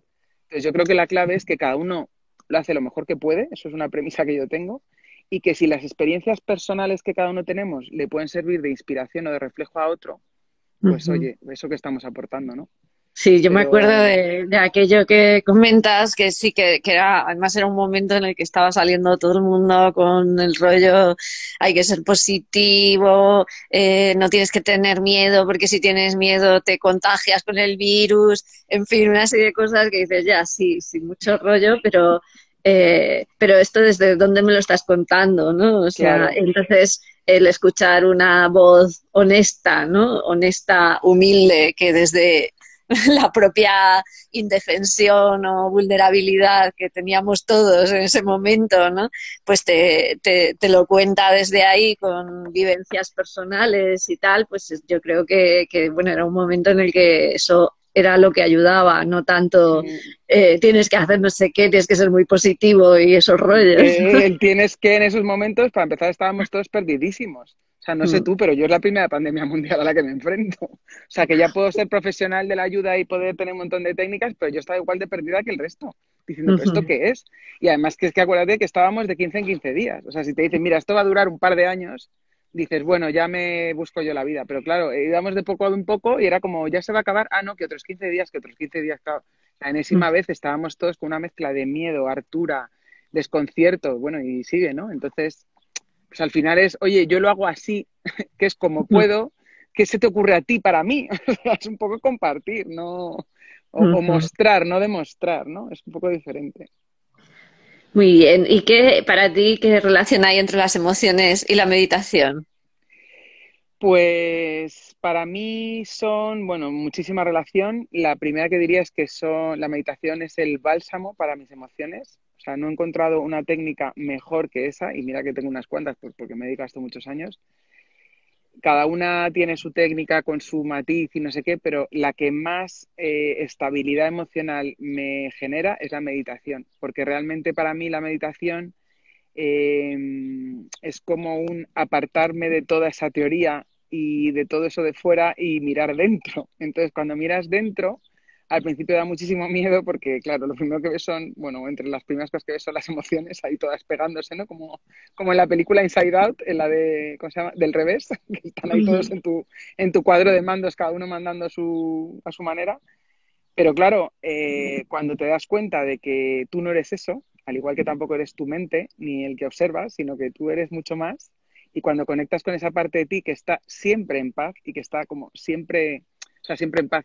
Entonces yo creo que la clave es que cada uno lo hace lo mejor que puede, eso es una premisa que yo tengo, y que si las experiencias personales que cada uno tenemos le pueden servir de inspiración o de reflejo a otro, pues Ujú. oye, eso que estamos aportando, ¿no? Sí, yo me acuerdo Pero de aquello que comentas, que sí, que era, además era un momento en el que estaba saliendo todo el mundo con el rollo, hay que ser positivo, no tienes que tener miedo, porque si tienes miedo te contagias con el virus, en fin, una serie de cosas que dices, ya, sí, sí, mucho rollo, pero esto desde dónde me lo estás contando, ¿no? O sea, claro, entonces el escuchar una voz honesta, ¿no? Honesta, humilde, que desde la propia indefensión o vulnerabilidad que teníamos todos en ese momento, ¿no? Pues te lo cuenta desde ahí con vivencias personales y tal, pues yo creo bueno, era un momento en el que eso era lo que ayudaba, no tanto sí. tienes que hacer no sé qué, tienes que ser muy positivo y esos rollos. El tienes que en esos momentos, para empezar, estábamos todos perdidísimos. O sea, no sé tú, pero yo es la primera pandemia mundial a la que me enfrento. O sea, que ya puedo ser profesional de la ayuda y poder tener un montón de técnicas, pero yo estaba igual de perdida que el resto, diciendo, ¿pero esto qué es? Y además que es que acuérdate que estábamos de 15 en 15 días. O sea, si te dicen, mira, esto va a durar un par de años, dices, bueno, ya me busco yo la vida. Pero claro, íbamos de poco a un poco y era como, ya se va a acabar, ah, no, que otros 15 días, que otros 15 días, claro. La enésima vez estábamos todos con una mezcla de miedo, hartura, desconcierto, bueno, y sigue, ¿no? Entonces, pues al final es, oye, yo lo hago así, que es como puedo, ¿qué se te ocurre a ti para mí? Es un poco compartir, ¿no? O mostrar, no demostrar, ¿no? Es un poco diferente. Muy bien. ¿Y qué para ti qué relación hay entre las emociones y la meditación? Pues para mí son, bueno, muchísima relación. La primera que diría es que la meditación es el bálsamo para mis emociones. O sea, no he encontrado una técnica mejor que esa, y mira que tengo unas cuantas, pues porque me he dedicado a esto muchos años. Cada una tiene su técnica con su matiz y no sé qué, pero la que más estabilidad emocional me genera es la meditación, porque realmente para mí la meditación eh, es como un apartarme de toda esa teoría y de todo eso de fuera y mirar dentro. Entonces, cuando miras dentro, al principio da muchísimo miedo porque, claro, lo primero que ves son, bueno, entre las primeras cosas que ves son las emociones ahí todas pegándose, ¿no? Como en la película Inside Out, en la de, ¿cómo se llama? Del revés, que están ahí todos en tu cuadro de mandos, cada uno mandando a su manera. Pero claro, cuando te das cuenta de que tú no eres eso, al igual que tampoco eres tu mente ni el que observas, sino que tú eres mucho más, y cuando conectas con esa parte de ti que está siempre en paz y que está como siempre, o sea, siempre en paz,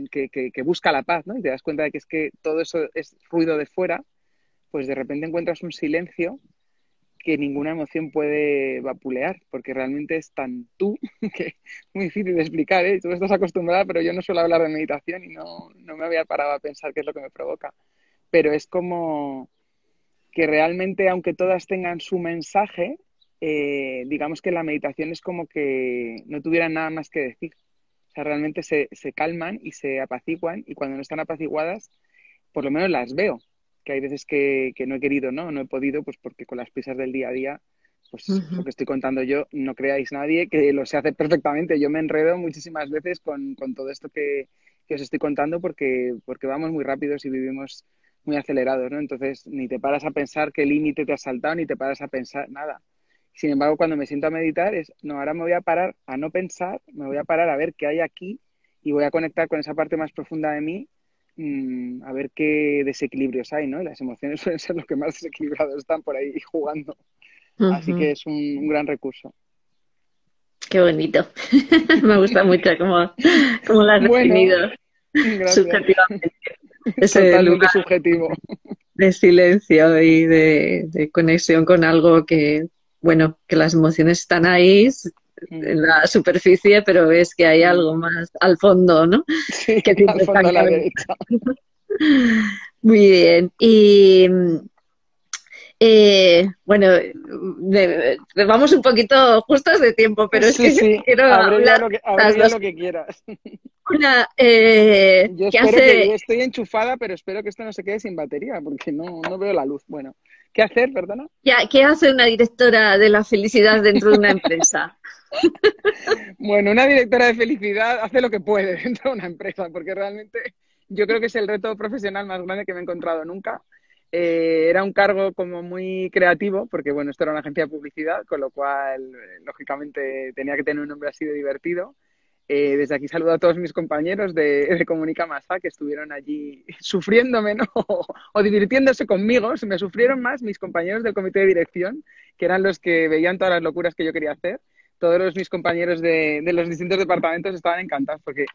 que busca la paz, ¿no? Y te das cuenta de que es que todo eso es ruido de fuera, pues de repente encuentras un silencio que ninguna emoción puede vapulear, porque realmente es tan tú que es muy difícil de explicar, ¿eh? Tú estás acostumbrada, pero yo no suelo hablar de meditación y no me había parado a pensar qué es lo que me provoca. Pero es como que realmente, aunque todas tengan su mensaje, digamos que la meditación es como que no tuvieran nada más que decir. O sea, realmente se calman y se apaciguan y cuando no están apaciguadas, por lo menos las veo, que hay veces que no he querido, ¿no? No he podido, pues porque con las prisas del día a día pues lo Ujú. que estoy contando yo, no creáis nadie que lo sé hacer perfectamente. Yo me enredo muchísimas veces con todo esto que os estoy contando porque vamos muy rápidos y vivimos muy acelerados, ¿no? Entonces, ni te paras a pensar qué límite te has saltado, ni te paras a pensar nada. Sin embargo, cuando me siento a meditar no, ahora me voy a parar a no pensar, me voy a parar a ver qué hay aquí y voy a conectar con esa parte más profunda de mí, a ver qué desequilibrios hay, ¿no? Y las emociones suelen ser los que más desequilibrados están por ahí jugando. Así que Ujú. es un gran recurso. Qué bonito. Me gusta mucho cómo lo has Bueno, definido gracias. subjetivamente. Ese Totalmente lugar subjetivo. de silencio y de conexión con algo que, bueno, que las emociones están ahí Mm, en la superficie, pero ves que hay mm. algo más al fondo, ¿no? Sí, Que al siempre está fondo en a la cabeza. derecha. Muy bien. Y bueno, vamos un poquito justos de tiempo, pero es Sí, que yo sí, quiero hablar las abrevia dos. lo que quieras. Una, Yo ¿qué espero que hace, yo estoy enchufada, pero espero que esto no se quede sin batería, porque no veo la luz. Bueno, ¿qué hacer, perdona? qué hace una directora de la felicidad dentro de una empresa? Bueno, una directora de felicidad hace lo que puede dentro de una empresa, porque realmente yo creo que es el reto profesional más grande que me he encontrado nunca. Era un cargo como muy creativo, porque bueno, esto era una agencia de publicidad, con lo cual, lógicamente, tenía que tener un nombre así de divertido. Desde aquí saludo a todos mis compañeros de Comunica Masa que estuvieron allí sufriéndome, ¿no? O divirtiéndose conmigo. Me sufrieron más mis compañeros del comité de dirección, que eran los que veían todas las locuras que yo quería hacer. Todos mis compañeros de los distintos departamentos estaban encantados porque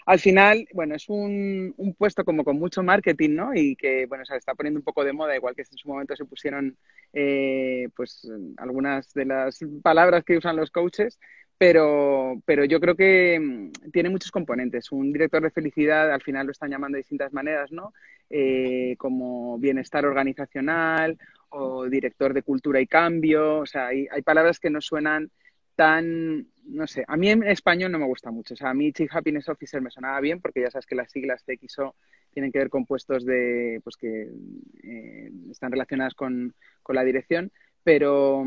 al final, bueno, es un puesto como con mucho marketing, ¿no? Y que, bueno, se está poniendo un poco de moda, igual que en su momento se pusieron, pues, algunas de las palabras que usan los coaches, pero yo creo que tiene muchos componentes. Un director de felicidad al final lo están llamando de distintas maneras, ¿no? Como bienestar organizacional o director de cultura y cambio. O sea, hay palabras que no suenan tan, no sé, a mí en español no me gusta mucho. O sea, a mí Chief Happiness Officer me sonaba bien porque ya sabes que las siglas CXO tienen que ver con puestos de, pues que están relacionadas con la dirección, pero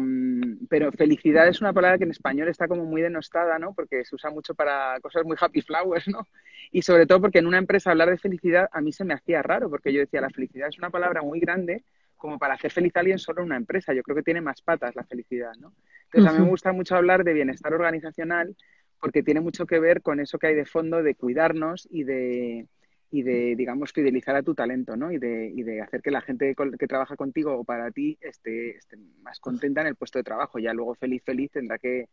felicidad es una palabra que en español está como muy denostada, ¿no? Porque se usa mucho para cosas muy happy flowers, ¿no? Y sobre todo porque en una empresa hablar de felicidad a mí se me hacía raro, porque yo decía, la felicidad es una palabra muy grande como para hacer feliz a alguien solo en una empresa. Yo creo que tiene más patas la felicidad, ¿no? Entonces a mí me Ujú, gusta mucho hablar de bienestar organizacional porque tiene mucho que ver con eso que hay de fondo de cuidarnos y de, digamos, fidelizar a tu talento, ¿no? Y de hacer que la gente que trabaja contigo o para ti esté más contenta en el puesto de trabajo. Ya luego feliz, feliz tendrá que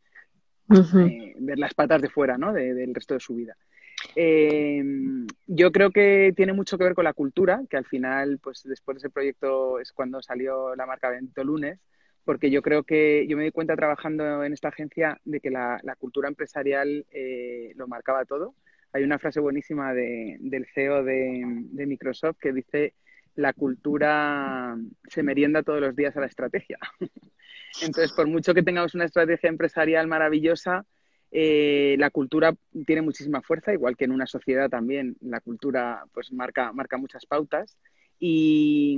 ujú. ver las patas de fuera, ¿no? Del resto de su vida. Eh, yo creo que tiene mucho que ver con la cultura, que al final, pues después de ese proyecto es cuando salió la marca Bendito Lunes, porque yo creo que yo me di cuenta trabajando en esta agencia de que la cultura empresarial lo marcaba todo. Hay una frase buenísima del CEO de Microsoft que dice, la cultura se merienda todos los días a la estrategia. Entonces, por mucho que tengamos una estrategia empresarial maravillosa, la cultura tiene muchísima fuerza, igual que en una sociedad también la cultura pues marca muchas pautas. Y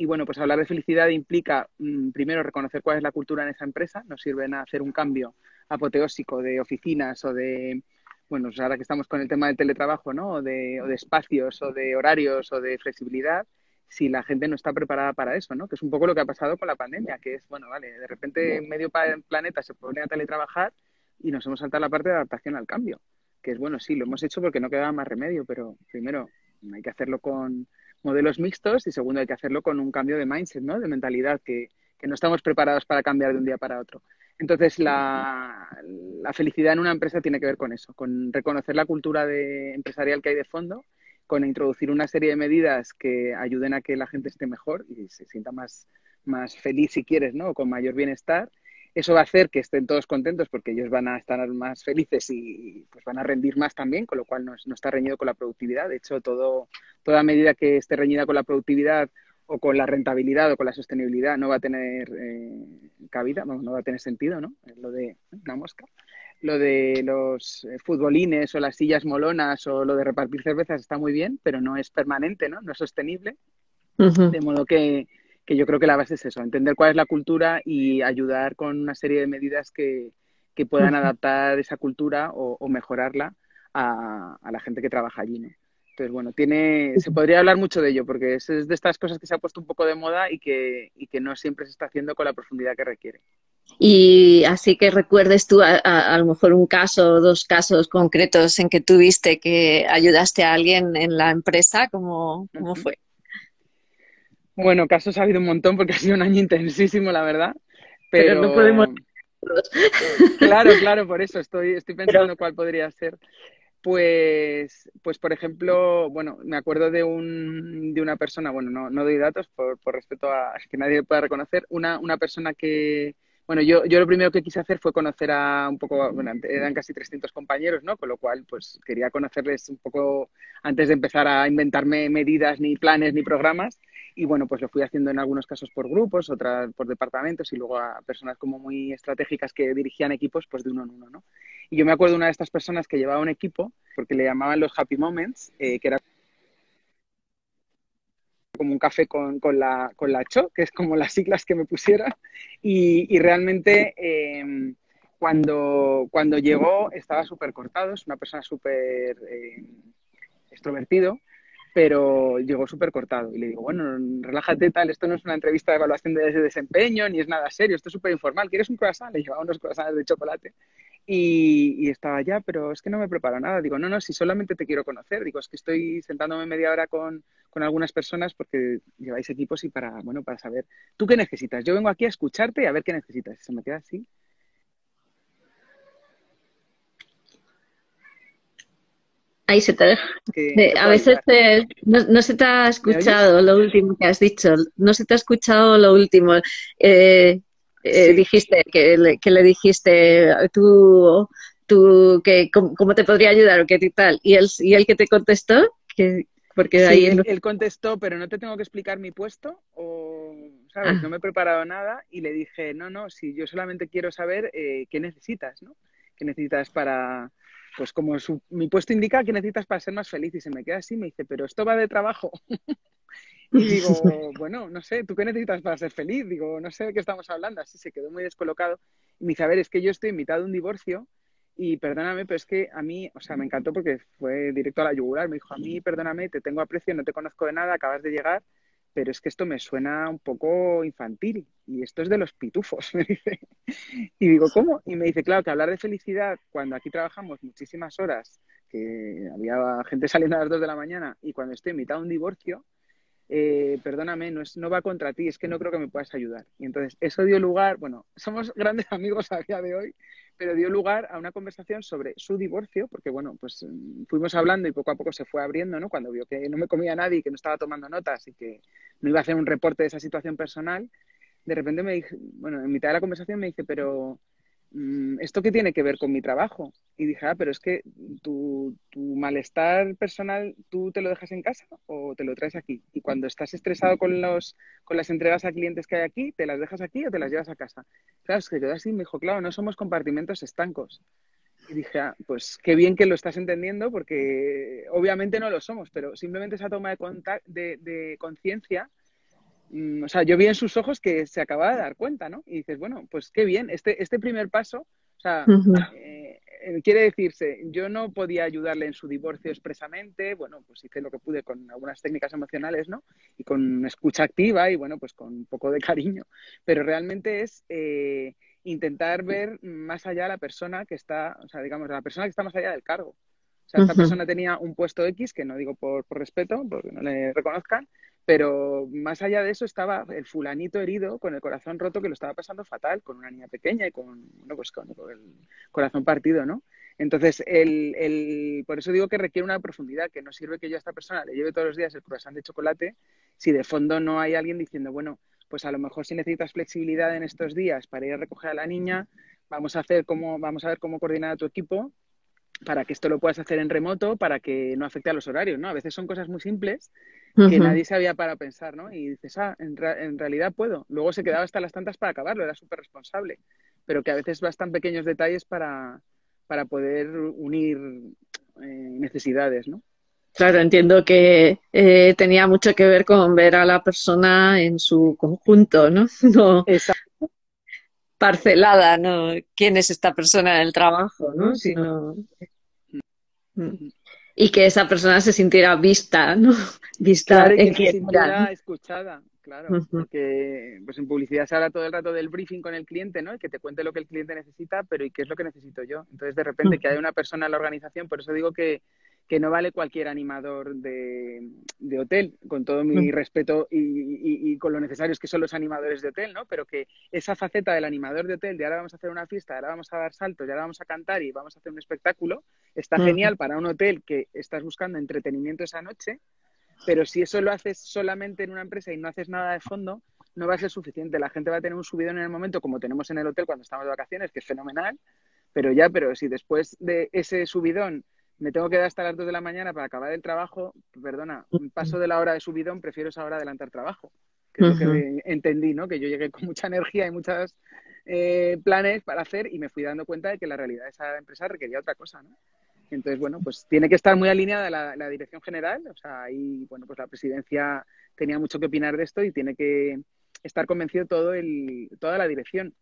bueno, pues hablar de felicidad implica primero reconocer cuál es la cultura en esa empresa, nos sirven a hacer un cambio apoteósico de oficinas o de, bueno, pues ahora que estamos con el tema del teletrabajo, ¿no? O de espacios o de horarios o de flexibilidad, si la gente no está preparada para eso, ¿no? Que es un poco lo que ha pasado con la pandemia, que es, bueno, vale, de repente medio planeta se pone a teletrabajar y nos hemos saltado la parte de adaptación al cambio, que es, bueno, sí, lo hemos hecho porque no quedaba más remedio, pero primero hay que hacerlo con modelos mixtos y segundo hay que hacerlo con un cambio de mindset, ¿no? De mentalidad, que no estamos preparados para cambiar de un día para otro. Entonces, la felicidad en una empresa tiene que ver con eso, con reconocer la cultura empresarial que hay de fondo, con introducir una serie de medidas que ayuden a que la gente esté mejor y se sienta más feliz si quieres, ¿no? O con mayor bienestar. Eso va a hacer que estén todos contentos porque ellos van a estar más felices y pues van a rendir más también, con lo cual no está reñido con la productividad. De hecho, toda medida que esté reñida con la productividad o con la rentabilidad o con la sostenibilidad no va a tener cabida, no va a tener sentido, ¿no? Lo de una mosca. Lo de los futbolines o las sillas molonas o lo de repartir cervezas está muy bien, pero no es permanente, ¿no? No es sostenible. Ujú. De modo que que yo creo que la base es eso, entender cuál es la cultura y ayudar con una serie de medidas que puedan adaptar esa cultura o mejorarla a la gente que trabaja allí, ¿no? Entonces, bueno, se podría hablar mucho de ello, porque es de estas cosas que se ha puesto un poco de moda y que no siempre se está haciendo con la profundidad que requiere. Y así que recuerdes tú a lo mejor un caso o dos casos concretos en que tuviste que ayudaste a alguien en la empresa, ¿cómo Ujú. fue? Bueno, casos ha habido un montón porque ha sido un año intensísimo, la verdad, Pero no podemos pero todos. claro, claro, por eso estoy Pero, pensando cuál podría ser. Pues por ejemplo, bueno, me acuerdo de una persona, bueno, no doy datos por respeto a que nadie pueda reconocer, una persona que, bueno, yo lo primero que quise hacer fue conocer a un poco, bueno, eran casi 300 compañeros, ¿no? Con lo cual, pues quería conocerles un poco antes de empezar a inventarme medidas, ni planes, ni programas. Y bueno, pues lo fui haciendo en algunos casos por grupos, otras por departamentos y luego a personas como muy estratégicas que dirigían equipos, pues de uno en uno, ¿no? Y yo me acuerdo de una de estas personas que llevaba un equipo, porque le llamaban los Happy Moments, que era como un café con la Cho, que es como las siglas que me pusieron. Y realmente cuando llegó estaba súper cortado, es una persona súper extrovertido, pero llegó súper cortado. Y le digo, bueno, relájate tal, esto no es una entrevista de evaluación de desempeño, ni es nada serio, esto es súper informal. ¿Quieres un croissant? Le llevaba unos croissants de chocolate. Y estaba ya, pero es que no me preparo nada. Digo, no, si solamente te quiero conocer. Digo, es que estoy sentándome media hora con algunas personas porque lleváis equipos y bueno, para saber, ¿tú qué necesitas? Yo vengo aquí a escucharte y a ver qué necesitas. Y se me queda así. ahí se te deja. ¿En qué A puedo veces ayudar? no se te ha ¿Me oyes? escuchado lo último que has dicho, no se te ha escuchado lo último. Eh, Sí. dijiste que le dijiste que cómo te podría ayudar o qué tal, y él que te contestó, que porque Sí, ahí él contestó, pero no te tengo que explicar mi puesto o, ¿sabes? No ah, me he preparado nada y le dije, no, si yo solamente quiero saber qué necesitas, ¿no? ¿Qué necesitas para, pues como mi puesto indica, qué necesitas para ser más feliz? Y se me queda así, me dice, pero esto va de trabajo. Y digo, bueno, no sé, ¿tú qué necesitas para ser feliz? Digo, no sé de qué estamos hablando. Así se quedó muy descolocado. Y me dice, a ver, es que yo estoy en mitad de un divorcio y perdóname, pero es que a mí, o sea, me encantó porque fue directo a la yugular. Me dijo, a mí, perdóname, te tengo aprecio, no te conozco de nada, acabas de llegar, pero es que esto me suena un poco infantil y esto es de los pitufos, me dice. Y digo, ¿cómo? Y me dice, claro, que hablar de felicidad cuando aquí trabajamos muchísimas horas, que había gente saliendo a las 2 de la mañana y cuando estoy en mitad de un divorcio, perdóname, no va contra ti, es que no creo que me puedas ayudar. Y entonces eso dio lugar, bueno, somos grandes amigos a día de hoy, pero dio lugar a una conversación sobre su divorcio, porque bueno, pues fuimos hablando y poco a poco se fue abriendo, ¿no? Cuando vio que no me comía nadie y que no estaba tomando notas y que no iba a hacer un reporte de esa situación personal, de repente me dije, bueno, en mitad de la conversación me dice, pero ¿esto qué tiene que ver con mi trabajo? Y dije, pero es que tu malestar personal, ¿tú te lo dejas en casa o te lo traes aquí? Y cuando estás estresado con las entregas a clientes que hay aquí, ¿te las dejas aquí o te las llevas a casa? Claro, es que quedó así, me dijo, claro, no somos compartimentos estancos. Y dije, pues qué bien que lo estás entendiendo, porque obviamente no lo somos, pero simplemente esa toma de conciencia, o sea, yo vi en sus ojos que se acababa de dar cuenta, ¿no? Y dices, bueno, pues qué bien, este primer paso, o sea, quiere decirse, yo no podía ayudarle en su divorcio expresamente, bueno, pues hice lo que pude con algunas técnicas emocionales, ¿no? Y con escucha activa y, bueno, pues con un poco de cariño, pero realmente es intentar ver más allá a la persona que está, o sea, digamos, la persona que está más allá del cargo. O sea, esta persona tenía un puesto X, que no digo por respeto, porque no le reconozcan, pero más allá de eso estaba el fulanito herido con el corazón roto que lo estaba pasando fatal, con una niña pequeña y bueno, pues con el corazón partido, ¿no? Entonces, por eso digo que requiere una profundidad, que no sirve que yo a esta persona le lleve todos los días el croissant de chocolate si de fondo no hay alguien diciendo, bueno, pues a lo mejor si necesitas flexibilidad en estos días para ir a recoger a la niña, vamos a ver cómo coordinar a tu equipo para que esto lo puedas hacer en remoto, para que no afecte a los horarios, ¿no? A veces son cosas muy simples que nadie sabía para pensar, ¿no? Y dices, en realidad puedo. Luego se quedaba hasta las tantas para acabarlo, era súper responsable, pero que a veces bastan pequeños detalles para poder unir necesidades, ¿no? Claro, entiendo que tenía mucho que ver con ver a la persona en su conjunto, ¿no? No parcelada, ¿no? ¿Quién es esta persona en el trabajo, ¿no? Sino mm, y que esa persona se sintiera vista, ¿no? Vista Claro, y en que se quien era, sintiera escuchada, claro, ¿no? porque pues en publicidad se habla todo el rato del briefing con el cliente, ¿no? Y que te cuente lo que el cliente necesita, pero ¿y qué es lo que necesito yo? Entonces, de repente, que haya una persona en la organización, por eso digo que no vale cualquier animador de hotel, con todo mi respeto y con lo necesarios que son los animadores de hotel, ¿no? Pero que esa faceta del animador de hotel, de ahora vamos a hacer una fiesta, ahora vamos a dar saltos, y ahora vamos a cantar y vamos a hacer un espectáculo, está genial para un hotel que estás buscando entretenimiento esa noche, pero si eso lo haces solamente en una empresa y no haces nada de fondo, no va a ser suficiente. La gente va a tener un subidón en el momento, como tenemos en el hotel cuando estamos de vacaciones, que es fenomenal, pero si después de ese subidón me tengo que dar hasta las 2 de la mañana para acabar el trabajo, perdona, paso de la hora de subidón, prefiero esa hora adelantar trabajo, que es lo Ujú. que entendí, ¿no? Que yo llegué con mucha energía y muchos planes para hacer y me fui dando cuenta de que la realidad de esa empresa requería otra cosa, ¿no? Entonces, bueno, pues tiene que estar muy alineada la dirección general, o sea, ahí, bueno, pues la presidencia tenía mucho que opinar de esto y tiene que estar convencido toda la dirección.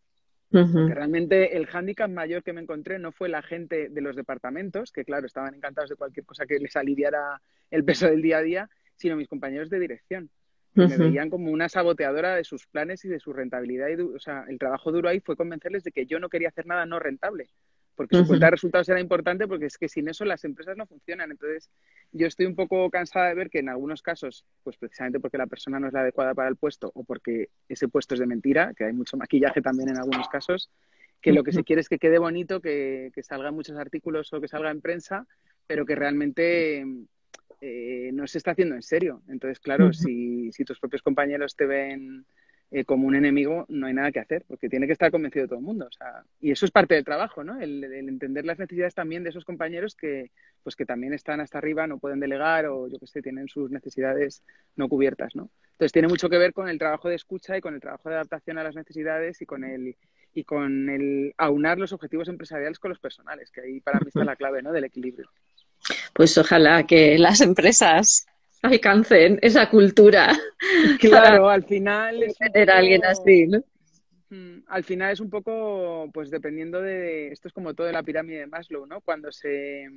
Porque Ujú. realmente el hándicap mayor que me encontré no fue la gente de los departamentos, que claro, estaban encantados de cualquier cosa que les aliviara el peso del día a día, sino mis compañeros de dirección, que me Ujú. veían como una saboteadora de sus planes y de su rentabilidad. O sea, el trabajo duro ahí fue convencerles de que yo no quería hacer nada no rentable, porque su cuenta Ujú. de resultados era importante, porque es que sin eso las empresas no funcionan. Entonces, yo estoy un poco cansada de ver que en algunos casos, pues precisamente porque la persona no es la adecuada para el puesto o porque ese puesto es de mentira, que hay mucho maquillaje también en algunos casos, que lo que se Ujú. quiere es que quede bonito, que salga en muchos artículos o que salga en prensa, pero que realmente no se está haciendo en serio. Entonces, claro, Ujú. si tus propios compañeros te ven como un enemigo, no hay nada que hacer, porque tiene que estar convencido todo el mundo. O sea, y eso es parte del trabajo, ¿no? El entender las necesidades también de esos compañeros pues que también están hasta arriba, no pueden delegar o yo qué sé, tienen sus necesidades no cubiertas, ¿no? Entonces tiene mucho que ver con el trabajo de escucha y con el trabajo de adaptación a las necesidades y con el aunar los objetivos empresariales con los personales, que ahí para mí está la clave, ¿no? Del equilibrio. Pues ojalá que las empresas alcancen esa cultura para Claro, al final es un tener a alguien así, poco, ¿no? al final es un poco, pues dependiendo esto es como todo de la pirámide de Maslow, ¿no? Cuando se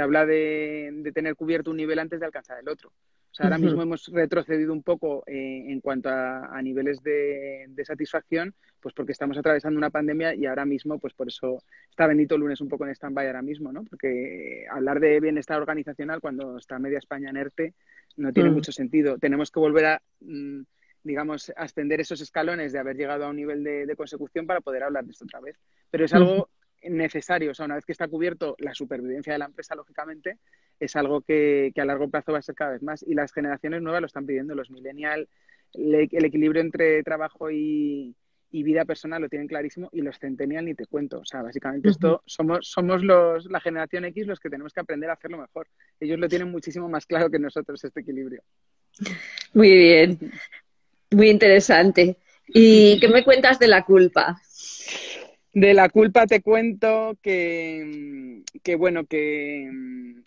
habla de tener cubierto un nivel antes de alcanzar el otro. O sea, ahora Ujú. mismo hemos retrocedido un poco en cuanto a niveles de satisfacción, pues porque estamos atravesando una pandemia y ahora mismo, pues por eso está bendito lunes un poco en stand-by ahora mismo, ¿no? Porque hablar de bienestar organizacional cuando está media España en ERTE no tiene Mm. mucho sentido. Tenemos que volver a digamos, ascender esos escalones de haber llegado a un nivel de consecución para poder hablar de esto otra vez. Pero es Ujú. algo necesario, o sea, una vez que está cubierto la supervivencia de la empresa, lógicamente, es algo que a largo plazo va a ser cada vez más. Y las generaciones nuevas lo están pidiendo, los millennials, el equilibrio entre trabajo y vida personal lo tienen clarísimo y los centennial ni te cuento. O sea, básicamente Ujú. esto somos la generación X los que tenemos que aprender a hacerlo mejor. Ellos lo tienen muchísimo más claro que nosotros, este equilibrio. Muy bien, muy interesante. ¿Y qué me cuentas de la culpa? De la culpa te cuento que bueno, que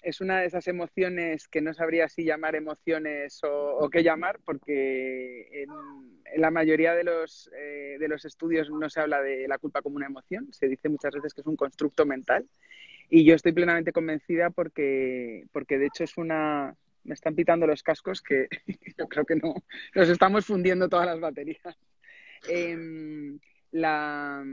es una de esas emociones que no sabría si llamar emociones o qué llamar, porque en la mayoría de los estudios no se habla de la culpa como una emoción, se dice muchas veces que es un constructo mental y yo estoy plenamente convencida porque de hecho es una... Me están pitando los cascos que yo creo que no, nos estamos fundiendo todas las baterías. Eh, la,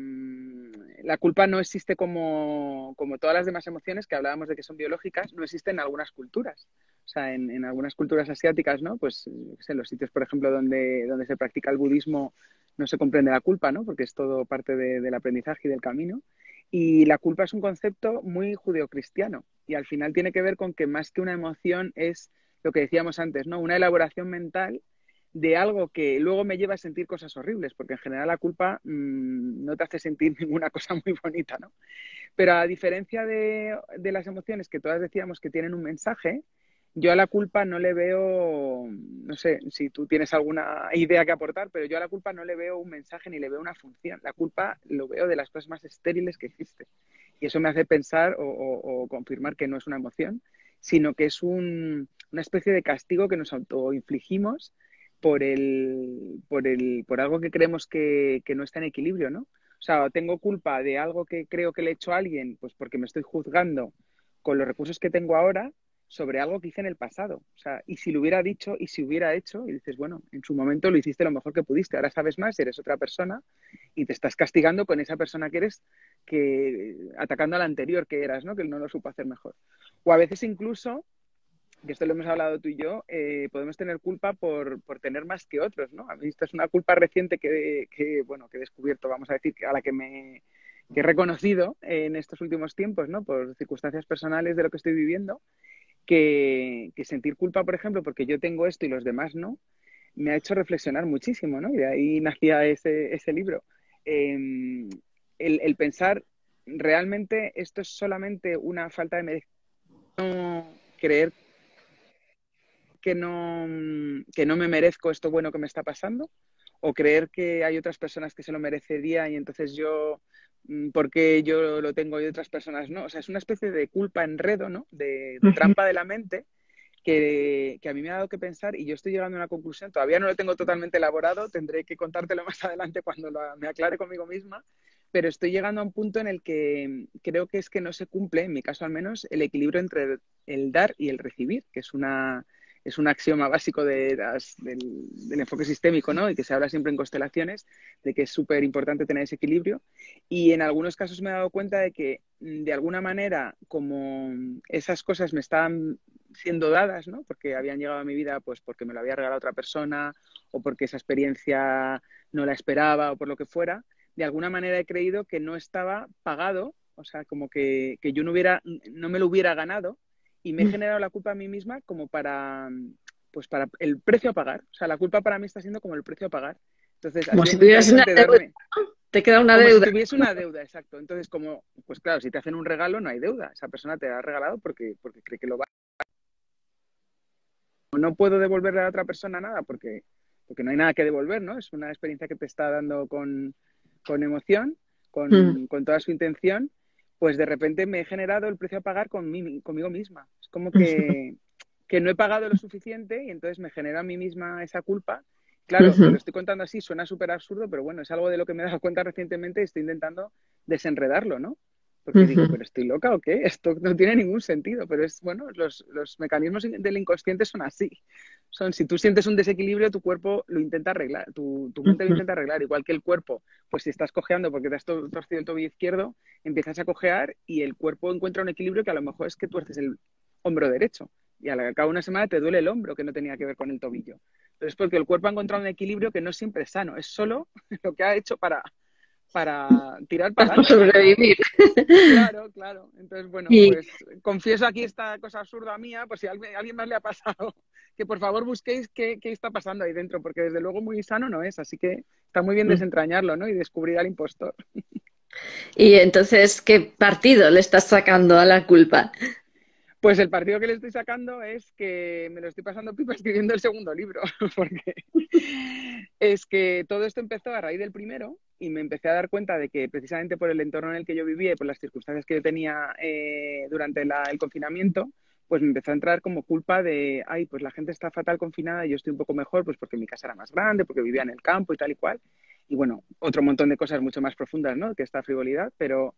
la culpa no existe como todas las demás emociones que hablábamos de que son biológicas, no existe en algunas culturas. O sea, en algunas culturas asiáticas, ¿no? Pues en los sitios, por ejemplo, donde se practica el budismo, no se comprende la culpa, ¿no? Porque es todo parte del aprendizaje y del camino. Y la culpa es un concepto muy judeocristiano y al final tiene que ver con que más que una emoción es lo que decíamos antes, ¿no? Una elaboración mental de algo que luego me lleva a sentir cosas horribles, porque en general la culpa no te hace sentir ninguna cosa muy bonita, ¿no? Pero a diferencia de las emociones que todas decíamos que tienen un mensaje, yo a la culpa no le veo, no sé si tú tienes alguna idea que aportar, pero yo a la culpa no le veo un mensaje ni le veo una función. La culpa lo veo de las cosas más estériles que existe. Y eso me hace pensar o confirmar que no es una emoción, sino que es una especie de castigo que nos autoinfligimos por algo que creemos que no está en equilibrio, ¿no? O sea, tengo culpa de algo que creo que le he hecho a alguien, pues porque me estoy juzgando con los recursos que tengo ahora sobre algo que hice en el pasado. O sea, y si lo hubiera dicho y si hubiera hecho, y dices, bueno, en su momento lo hiciste lo mejor que pudiste, ahora sabes más, eres otra persona y te estás castigando con esa persona que eres, atacando a la anterior que eras, ¿no? Que no lo supo hacer mejor. O a veces incluso, que esto lo hemos hablado tú y yo, podemos tener culpa por tener más que otros, ¿no? A mí esto es una culpa reciente bueno, que he descubierto, vamos a decir, a la que que he reconocido en estos últimos tiempos, ¿no? Por circunstancias personales de lo que estoy viviendo, que sentir culpa, por ejemplo, porque yo tengo esto y los demás no, me ha hecho reflexionar muchísimo, ¿no? Y de ahí nacía ese libro. El pensar, ¿realmente esto es solamente una falta de merecimiento? Creer que no me merezco esto bueno que me está pasando, o creer que hay otras personas que se lo merecerían y entonces yo, ¿por qué yo lo tengo y otras personas no? O sea, es una especie de culpa enredo, ¿no? De trampa de la mente que a mí me ha dado que pensar y yo estoy llegando a una conclusión, todavía no lo tengo totalmente elaborado, tendré que contártelo más adelante cuando me aclare conmigo misma, pero estoy llegando a un punto en el que creo que es que no se cumple, en mi caso al menos, el equilibrio entre el dar y el recibir, que es un axioma básico del enfoque sistémico, ¿no? Y que se habla siempre en constelaciones, de que es súper importante tener ese equilibrio. Y en algunos casos me he dado cuenta de que, de alguna manera, como esas cosas me estaban siendo dadas, ¿no? Porque habían llegado a mi vida, pues porque me lo había regalado otra persona o porque esa experiencia no la esperaba o por lo que fuera, de alguna manera he creído que no estaba pagado, o sea, como que yo no me lo hubiera ganado y me he generado la culpa a mí misma como pues para el precio a pagar. O sea, la culpa para mí está siendo como el precio a pagar. Entonces, ha Como sido si muy tuvieras una interesante deuda, darme, ¿no? Te queda una como si deuda. tuviese una deuda, exacto. Entonces, pues claro, si te hacen un regalo no hay deuda. Esa persona te ha regalado porque cree que lo va. No puedo devolverle a la otra persona nada porque no hay nada que devolver, ¿no? Es una experiencia que te está dando con emoción, Mm. con toda su intención, pues de repente me he generado el precio a pagar conmigo misma. Es como que no he pagado lo suficiente y entonces me genera a mí misma esa culpa. Claro, te lo estoy contando así, suena súper absurdo, pero bueno, es algo de lo que me he dado cuenta recientemente y estoy intentando desenredarlo, ¿no? Porque digo, ¿pero estoy loca o qué? Esto no tiene ningún sentido, pero es, bueno, los mecanismos del inconsciente son así. Si tú sientes un desequilibrio, tu cuerpo lo intenta arreglar, tu mente lo intenta arreglar, igual que el cuerpo, pues si estás cojeando porque te has torcido el tobillo izquierdo, empiezas a cojear y el cuerpo encuentra un equilibrio que a lo mejor es que tuerces el hombro derecho y al cabo de una semana te duele el hombro que no tenía que ver con el tobillo. Entonces, porque el cuerpo ha encontrado un equilibrio que no siempre es sano, es solo lo que ha hecho para tirar para Para adelante, ¿no? sobrevivir. Claro, claro. Entonces, bueno, Y, pues confieso aquí esta cosa absurda mía, por si a alguien más le ha pasado, que por favor busquéis qué está pasando ahí dentro, porque desde luego muy sano no es, así que está muy bien desentrañarlo, ¿no? Y descubrir al impostor. y entonces, ¿qué partido le estás sacando a la culpa? Pues el partido que le estoy sacando es que me lo estoy pasando pipa escribiendo el segundo libro, porque es que todo esto empezó a raíz del primero y me empecé a dar cuenta de que precisamente por el entorno en el que yo vivía y por las circunstancias que yo tenía durante el confinamiento, pues me empezó a entrar como culpa de, ay, pues la gente está fatal confinada y yo estoy un poco mejor, pues porque mi casa era más grande, porque vivía en el campo y tal y cual. Y bueno, otro montón de cosas mucho más profundas, ¿no? Que esta frivolidad, pero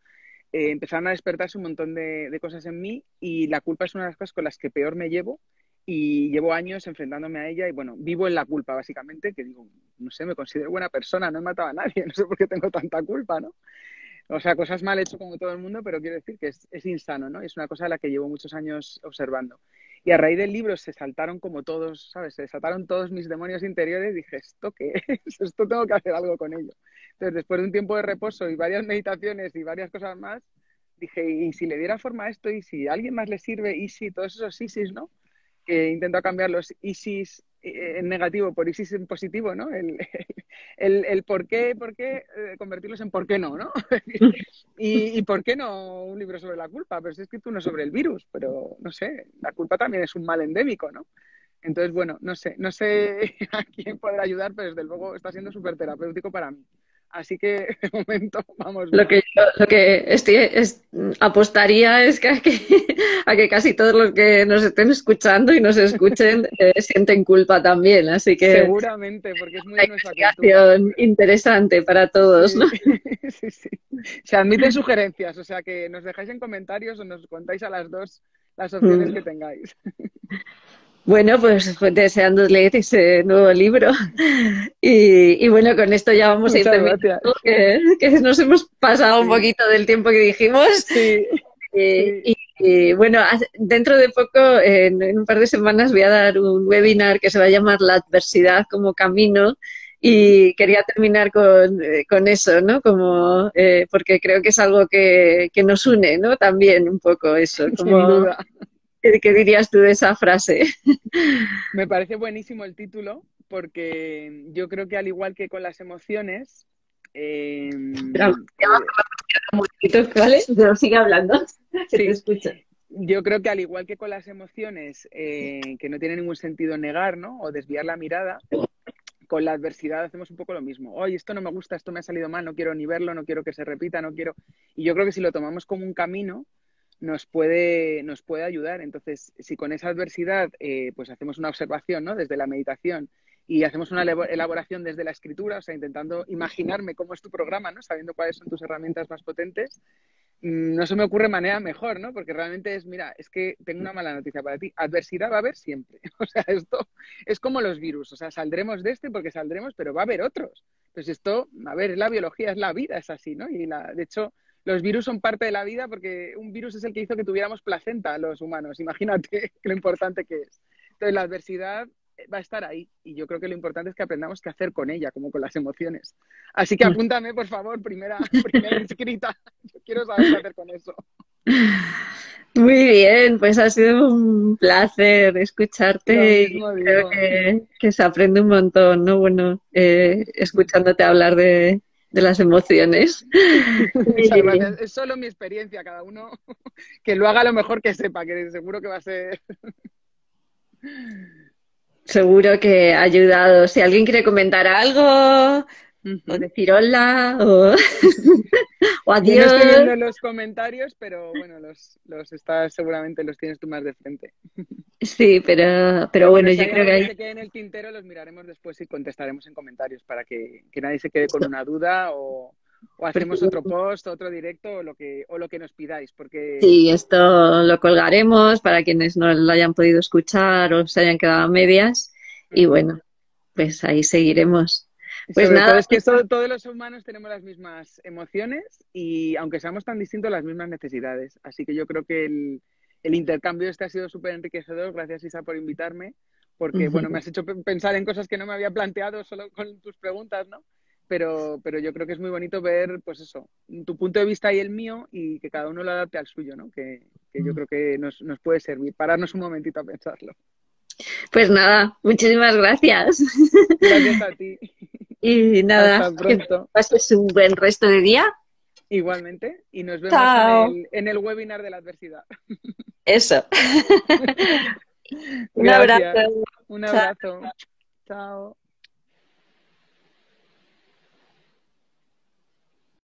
empezaron a despertarse un montón de cosas en mí y la culpa es una de las cosas con las que peor me llevo y llevo años enfrentándome a ella y bueno, vivo en la culpa básicamente, que digo, no sé, me considero buena persona, no he matado a nadie, no sé por qué tengo tanta culpa, ¿no? O sea, cosas mal hecho como todo el mundo, pero quiero decir que es insano, ¿no? Es una cosa a la que llevo muchos años observando. Y a raíz del libro se saltaron como todos, ¿sabes? Se desataron todos mis demonios interiores y dije, ¿esto qué es? Esto tengo que hacer algo con ello. Entonces, después de un tiempo de reposo y varias meditaciones y varias cosas más, dije, ¿y si le diera forma a esto? ¿Y si a alguien más le sirve? ¿Y si todos esos ISIS, ¿no? Que intento cambiar los ISIS en negativo por ISIS en positivo, ¿no? El por qué convertirlos en por qué no, ¿no? Y por qué no un libro sobre la culpa, pero si he escrito uno sobre el virus, pero no sé, la culpa también es un mal endémico, ¿no? Entonces, bueno, no sé a quién podrá ayudar, pero desde luego está siendo súper terapéutico para mí. Así que, de momento, vamos Lo bien. que, lo que apostaría es que a que casi todos los que nos estén escuchando y nos escuchen sienten culpa también. Así que Seguramente, porque es muy una de nuestra cultura. investigación interesante para todos, ¿no? Sí, sí, sí. Se admiten sugerencias, o sea que nos dejáis en comentarios o nos contáis a las dos las opciones Mm. que tengáis. Bueno, pues deseando leer ese nuevo libro. Y bueno, con esto ya vamos a ir Muchas terminando, gracias. que nos hemos pasado un Sí, poquito del tiempo que dijimos. sí, sí. Y bueno, dentro de poco, en un par de semanas, voy a dar un webinar que se va a llamar La adversidad como camino. Ujú. Y quería terminar con eso, ¿no? Como, porque creo que es algo que nos une, ¿no? También un poco eso. Sin Como, duda. ¿qué dirías tú de esa frase? Me parece buenísimo el título porque yo creo que al igual que con las emociones, eh, eh, Un poquito, ¿vale? Pero sigue hablando, que te sí, escucho. yo creo que al igual que con las emociones, que no tiene ningún sentido negar, ¿no? O desviar la mirada, con la adversidad hacemos un poco lo mismo. Oye, esto no me gusta, esto me ha salido mal, no quiero ni verlo, no quiero que se repita, no quiero. Y yo creo que si lo tomamos como un camino, nos puede ayudar. Entonces, si con esa adversidad pues hacemos una observación, ¿no? Desde la meditación y hacemos una elaboración desde la escritura, o sea, intentando imaginarme cómo es tu programa, ¿no? Sabiendo cuáles son tus herramientas más potentes, no se me ocurre manera mejor, ¿no? Porque realmente es, mira, es que tengo una mala noticia para ti. Adversidad va a haber siempre. O sea, esto es como los virus. O sea, saldremos de este porque saldremos, pero va a haber otros. Pues esto, a ver, es la biología, es la vida, es así, ¿no? De hecho, los virus son parte de la vida porque un virus es el que hizo que tuviéramos placenta los humanos. Imagínate lo importante que es. Entonces, la adversidad va a estar ahí y yo creo que lo importante es que aprendamos qué hacer con ella, como con las emociones. Así que apúntame, por favor, primera inscrita. Yo quiero saber qué hacer con eso. Muy bien, pues ha sido un placer Lo escucharte y mismo creo digo. que se aprende un montón, ¿no? Bueno, escuchándote hablar de las emociones. Muchas Y gracias. Es solo mi experiencia, cada uno que lo haga lo mejor que sepa, que seguro que va a ser. seguro que ha ayudado. Si alguien quiere comentar algo, o decir hola, o Yo no estoy adiós. viendo los comentarios, pero bueno, los estás, seguramente los tienes tú más de frente. Sí, pero Pero bueno, bueno, si yo hay creo algo que que hay. se quede en el tintero, los miraremos después y contestaremos en comentarios para que nadie se quede con una duda o hacemos otro post, otro directo o lo que nos pidáis, porque Sí, esto lo colgaremos para quienes no lo hayan podido escuchar o se hayan quedado a medias. Y bueno, pues ahí seguiremos. Pues sobre nada, todo es que todos los humanos tenemos las mismas emociones y aunque seamos tan distintos, las mismas necesidades. Así que yo creo que el intercambio este ha sido súper enriquecedor. Gracias, Isa, por invitarme, porque bueno, me has hecho pensar en cosas que no me había planteado solo con tus preguntas, ¿no? Pero yo creo que es muy bonito ver, pues eso, tu punto de vista y el mío y que cada uno lo adapte al suyo, ¿no? Que yo creo que nos puede servir. Pararnos un momentito a pensarlo. pues nada, muchísimas gracias. Gracias a ti. Y nada, Hasta que pronto. pases un buen resto de día. Igualmente, y nos vemos Chao. en el webinar de la adversidad. Eso. Un Gracias. abrazo. Un Chao. abrazo. Chao.